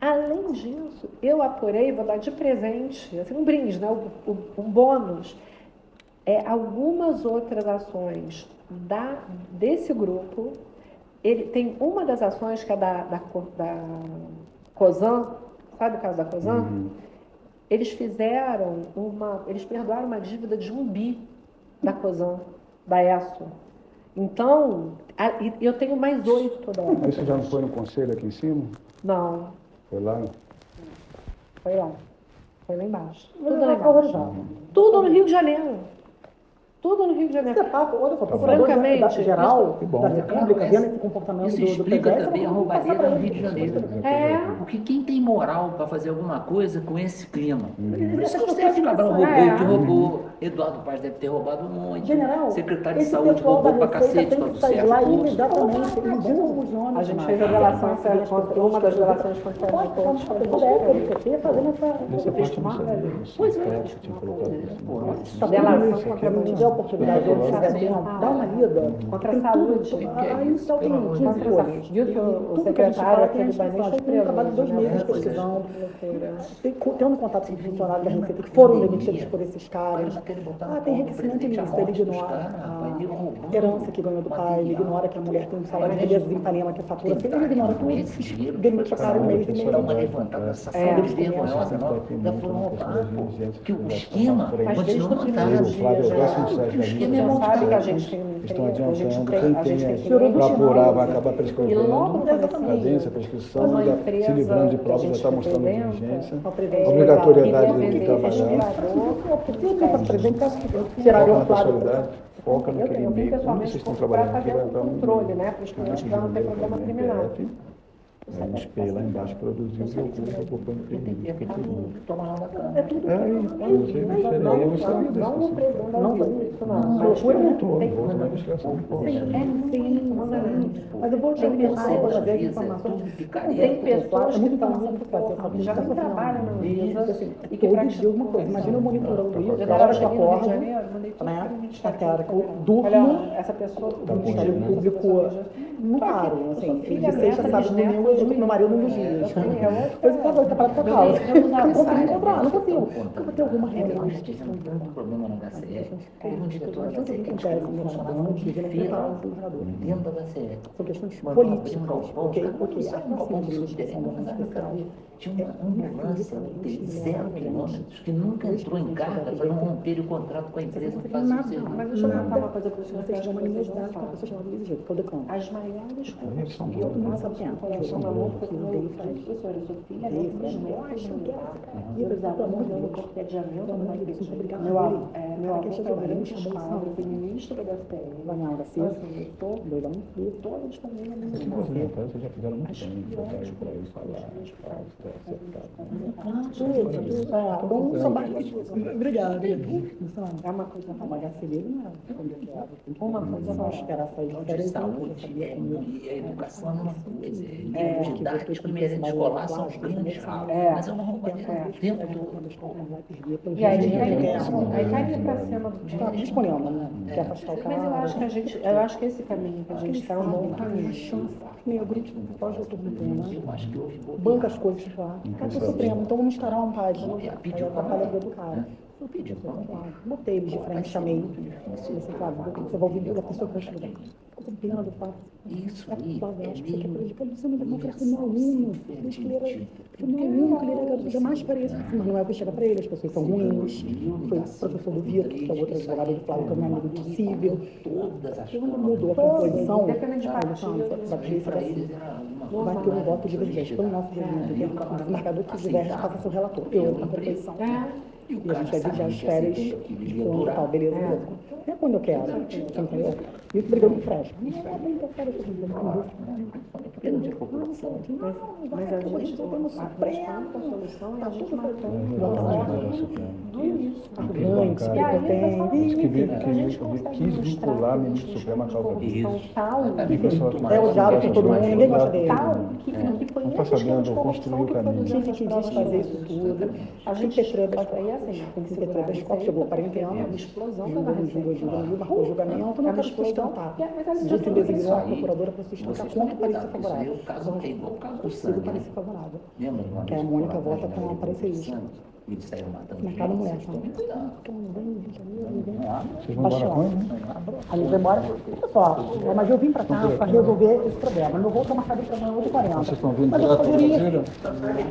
Além disso, eu apurei, vou dar de presente, assim, um brinde, né, um bônus, algumas outras ações desse grupo. Ele tem uma das ações que é da COSAN, sabe o caso da COSAN? Eles eles perdoaram uma dívida de 1 bi da COSAN, da ESSO. Então, eu tenho mais 8 delas. Mas você já não foi no conselho aqui em cima? Não, Foi lá? foi lá. Foi lá embaixo. Tudo Tudo lá embaixo. Tudo no Rio de Janeiro. Tudo no Rio de Janeiro. Você paga, olha só, Francamente, geral que bom. da República, vendo esse comportamento Isso do explica PDS, também a roubalheira no Rio de Janeiro. Porque quem tem moral para fazer alguma coisa com esse clima? Por isso que o Sérgio Cabral roubou o que roubou, Eduardo Paes deve ter roubado um monte, General, secretário de esse saúde pessoal roubou da pra Receita cacete, tem para que o sair Sérgio lá Couto. imediatamente, eles dizem os nomes. A gente fez a relação contra uma das relações com o Sérgio Couto. Pode fazendo Essa parte eu não essa... sabia. Pois é. Você tinha colocado isso. Delação Quando me tiver a oportunidade de dá uma lida. Contra a Tem saúde. tudo. Aí só tem 15 folhas. Viu que o Tudo que a gente secretário fala aquele tem Banês foi tem preso. trabalho de 2 meses né? pesquisando. Tendo contato com funcionários da Receita que foram demitidos por esses caras. Tem enriquecimento ilícito. Ele ignora a herança que ganhou do pai, ele ignora que a mulher tem um salário de beleza de Ipanema que fatura. Ele ignora tudo. Demite o cara em mês e meio. Dá uma levantada nessa sala de vergonhosa, não. Ainda foram roubar, pô. Que o esquema Mas desde continua o primeiro montado. dia já... processos da Você justiça sabe que a gente tem estão a gente adiantando. tem- Quem a gente tem tem para cliente apurar vai novo. acabar E prescrevendo. logo no Cadência, comecinho, prescrição, uma se empresa livrando de que a provas, já gente está mostrando representa, diligência. Ao presente. Obrigatoriedade queria de vender trabalhar. respirador. Porque se eu não fosse presente, eu acho que Foca tiraria na o quadro. pessoalidade, foca no Eu que vim limite. Onde pessoalmente vocês estão para trabalhando aqui, fazer vai um entrar no controle, né, para os clientes para não ter problema criminal. Aí o espelho lá embaixo produziu o que ocupou no Tem que terreno. ter tudo, toma lá na cama. É, eu sei, mas eu não sabia disso. Não presando ao vivo, isso não. Mas Loucura não tô, tem- vou na investigação. Mas eu vou te perguntar, eu vou trazer as informações. Tem pessoas que estão que já nem trabalham na Anvisa e que todo dia alguma coisa. Imagina eu monitorando isso, da hora que eu acordo, né? Até a hora que eu durmo, olha, essa pessoa Tá o bom, Ministério né? Público não paro, assim, de sexta, sábado, domingo, eu tô com meu marido nos dias. Depois eu falo, tá parado com a causa. Não consigo encontrar, não consigo. Eu vou ter alguma reunião. Tem tanto problema na HCE. Tem um diretor da HCE que acontece é no funcionário de fila governador. dentro da HCE. São questões Mandou abrir um políticas, galpão, ok? cara, Ok, sabe um galpão de subterrâneo na especial? Tinha uma ambulância de 0 quilômetros que nunca entrou em carga para não romper o contrato com a empresa que fazia o serviço. Mas deixa eu contar uma coisa para Vocês vocês. têm uma animosidade com a pessoa chamada Luiz Gil, que é o decano. As maiores Eles coisas são que eu bons, né? faço com o coração na mão, porque eu dei professora, sua filha é muito militar. E eu precisava muito do corpo de avião, meu avô trabalhou em Estado, eu fui ministro da STM. Ganhar hora Então, cedo, assim, eu estou e todas também na minha Se vida. vocês não vocês já fizeram muito bem, botar aí para eles falar. Obrigada. É uma coisa Uma HCD não é. Uma coisa Só esperar sair de De férias. saúde, e a educação é uma coisa. Livro didático e merenda escolar são os grandes ralos. Mas é uma roubalheira dentro do... E aí cairia para cima do Está respondendo, né? Quer afastar o cara. Mas eu acho que esse caminho que a gente está é um bom caminho. Negro, pode eu tô brincando. Eu acho que houve Banca as coisas lá. Vai pro Supremo, então vamos instaurar uma página. Aí eu atrapalho a vida do cara. Eu pedi, botei eles de frente, chamei. Você sabe, você vai ouvir da pessoa que vai chegar. Ficou pena do fato. isso É aí. culpa, eu acho que você quer prejudicar você não democracia meu aluno. Diz que ele era meu aluno, que ele era jamais faria isso. Mas não é o que chega para ele, as pessoas são ruins. Foi o professor do Vitor, que é o outro advogado do Flávio, que é o meu amigo possível. Todas as Quando mudou a composição, Independente de Alexandre, partido, Patrícia, para eles era uma vai ter um voto divergente. Pelo nosso movimento, o marcador que diverge passa a ser o relator. Eu, a composição. E o E a cara gente vai vigiar as sabia que férias, a segunda que de iria fundo e durar. tal, beleza, beleza. É quando eu quero, entendeu? E isso brigando com o Fred. Não é bem que eu quero, eu tô brigando Pelo de população. Mas a gente está buscando a solução e a gente matando ganho, que eu tenho. Quis vincular o ministro Supremo à causa dele. É odiado por todo mundo, ninguém gosta dele. que foi Não está sabendo construir o caminho. Gente que diz fazer isso tudo. A gente tem que ter trevas, tem que ter trevas. Qual chegou a quarentena, julgou, marcou julgamento, não quero sustentar. Já se designou a procuradora para sustentar contra o parecer favorável. O caso é igual o caso do Consigo sangue. parecer favorável. Lembra de uma Que a vez Mônica que vota falava com a de parecerista. eles saíram matando Na cada mulher, gente, sabe? vocês tomem cuidado. Vocês vão embora quando? Aí eu vou embora. Olha só, mas eu vim para cá para resolver esse problema. Meu voo está marcado para amanhã 8h40. Vocês estão vindo Mas eu direto para poderia. Brasília?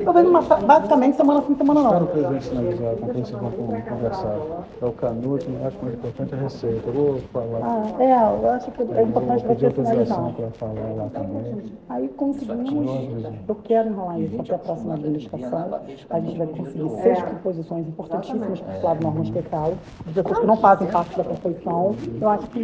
Eu venho basicamente semana sim, semana Espero o não. presidente sinalizar com quem vocês vão conversar. É o Canuto, mas acho que o mais importante é a receita. Eu vou falar. Eu acho que é importante Vou pedir você autorização finalizar. para falar lá também. Aí conseguimos, eu quero enrolar isso até a próxima administração. A gente vai conseguir 6 composições importantíssimas para o Flávio Norma Especial, de pessoas que não fazem parte da composição. Eu acho que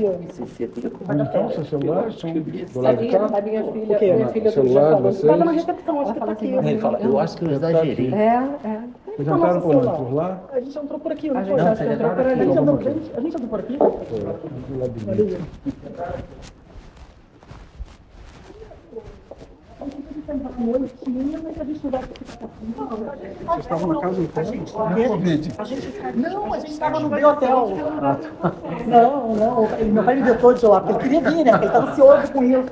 vai dar Então, certo. seus celulares estão do lado de cá? A minha O filha, quê? minha filha Celular do dia de falou. vocês? Estava na recepção, acho que está aqui. Ele fala, eu acho que eu exagerei. Vocês entraram por onde? Por lá? A gente entrou por aqui, não A foi? gente entrou por ali. A gente entrou por aqui? Do labirinto. Vocês estavam na casa do Covid. Não, a gente estava no meio hotel. Não, meu pai me vetou de lá, porque ele queria vir, né? Porque ele estava ansioso com isso.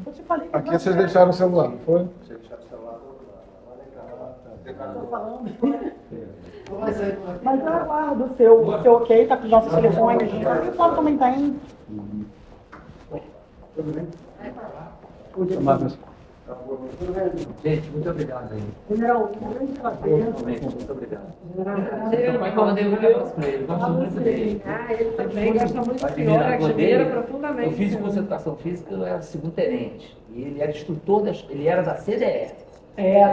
Eu te falei que Aqui vocês deixaram o celular, não foi? Mas eu aguardo o seu ok, tá com os nossos telefones. E o Flávio também tem. Marcos, Gente, muito obrigado aí. General, um grande prazer. Muito obrigado. Mas como eu devo levar para ele, gosto muito dele. Ele também gosta muito do senhor, Admirador admira dele. profundamente. Eu fiz curso de educação física, eu era segundo tenente. E ele era instrutor, ele era da CDE.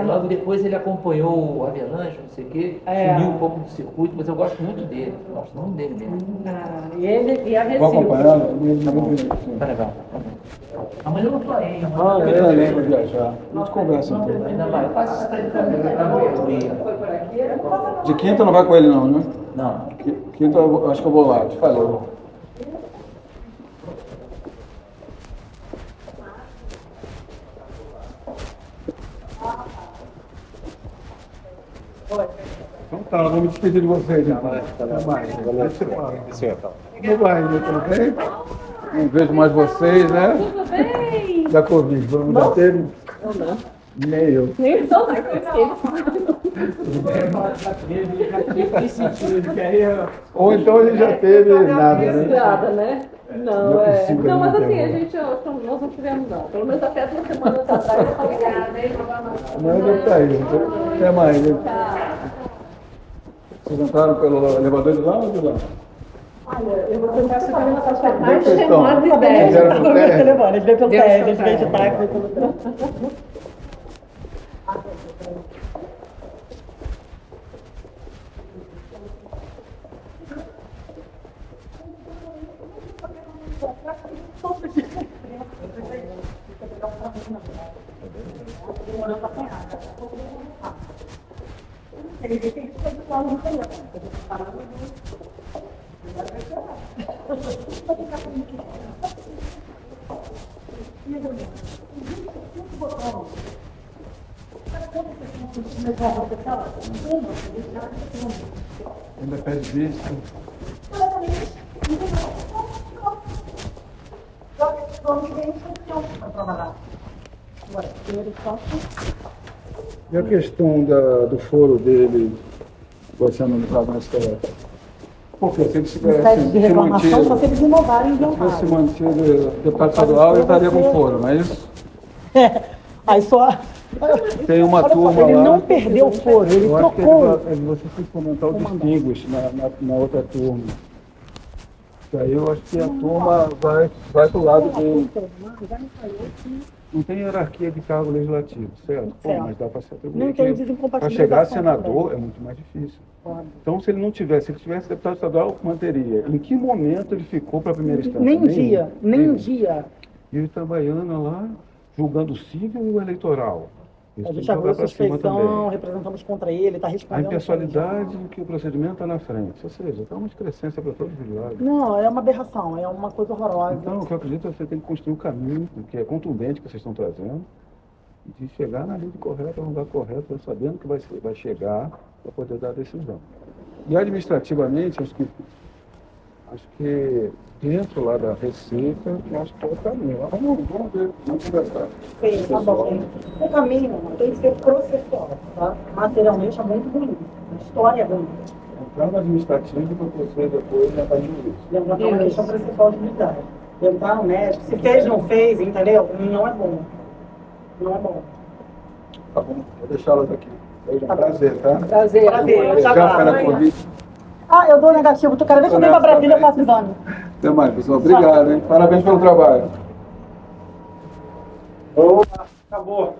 Logo depois ele acompanhou o Avelange, não sei o quê, sumiu um pouco do circuito, mas eu gosto muito dele. Gosto muito dele mesmo. E a Vou Recife. acompanhando. Tá legal. Amanhã eu não tô aí. Eu lembro de viajar. A gente conversa então. Ainda vai. Eu faço isso pra ele fazer. De quinta não vai com ele não, né? Não. Quinta eu acho que eu vou lá, te falei. Então tá, vamos me despedir de vocês, então. Até mais. Não vai, né? Tudo bem? Não vejo mais vocês, né? Tudo bem? Da Covid, vamos já teve? Não. Nem eu. Então, vai com Ou então ele já teve nada, né? Nada, né? Não, Não é possível, Não, mas não assim, tem, a né? gente, nós não tivemos, não. Pelo menos até 2 semanas atrás, eu falei, Mas deve estar aí. Até mais, né? Vocês entraram pelo elevador de lá ou de lá? Eu vou tentar subir na sua mais Vocês estão? chamada Não ideia. Fizeram pro térreo? A gente veio pelo Deus teste, a gente veio de proteja. táxi, veio pelo Ainda pede visto. E a questão do foro dele, você analisado na STF? Porque se ele tivesse site de reclamação, só se mantido, eles inovarem e se tivesse inventarem. mantido deputado estadual, ele estaria com foro, não é isso? Aí só. Tem uma Olha só, turma ele lá. não perdeu o foro, ele Eu acho que trocou. você tem que comentar o distinguish na outra turma. Isso aí eu acho que a turma vai pro lado dele. Não tem hierarquia de cargo legislativo, certo? Pô, Certo. mas dá para se atribuir. Não tem Para desincompatibilização chegar a senador também. é muito mais difícil. Pode. Então, se ele tivesse deputado estadual, manteria. Em que momento ele ficou para a primeira instância? Nem um dia, nem um Nenhum. dia. E ele trabalhando lá, julgando o civil e o eleitoral. Isso A tem gente que abriu jogar para cima suspeição, também. representamos contra ele, está A respondendo. impessoalidade que o procedimento está na frente. Ou seja, está uma excrescência para todos os lados. Não, é uma aberração, é uma coisa horrorosa. Então, o que eu acredito é que você tem que construir um caminho, que é contundente que vocês estão trazendo, de chegar na linha correta, no lugar correto, sabendo que vai chegar para poder dar a decisão. E administrativamente, acho que dentro lá da Receita, eu acho que é o caminho. Vamos ver, vamos conversar. Sim, tá bom. O caminho tem que ser processual, tá? Materialmente é muito ruim, a história é ruim. Entrar no administrativo para você depois já vai jurídico. Levantar uma questão processual de unidade. Levantar no médico, se fez, não fez, entendeu? Não é bom. Não é bom. Tá bom, vou deixá-las aqui. É um Tá bom. prazer, tá? Prazer. Prazer, Já tchau, pela tchau. Covid. Ah, eu dou negativo. Tu cada vez que eu venho pra Brasília, eu faço exame. Até mais, pessoal. Obrigado, hein? Parabéns pelo trabalho. Acabou.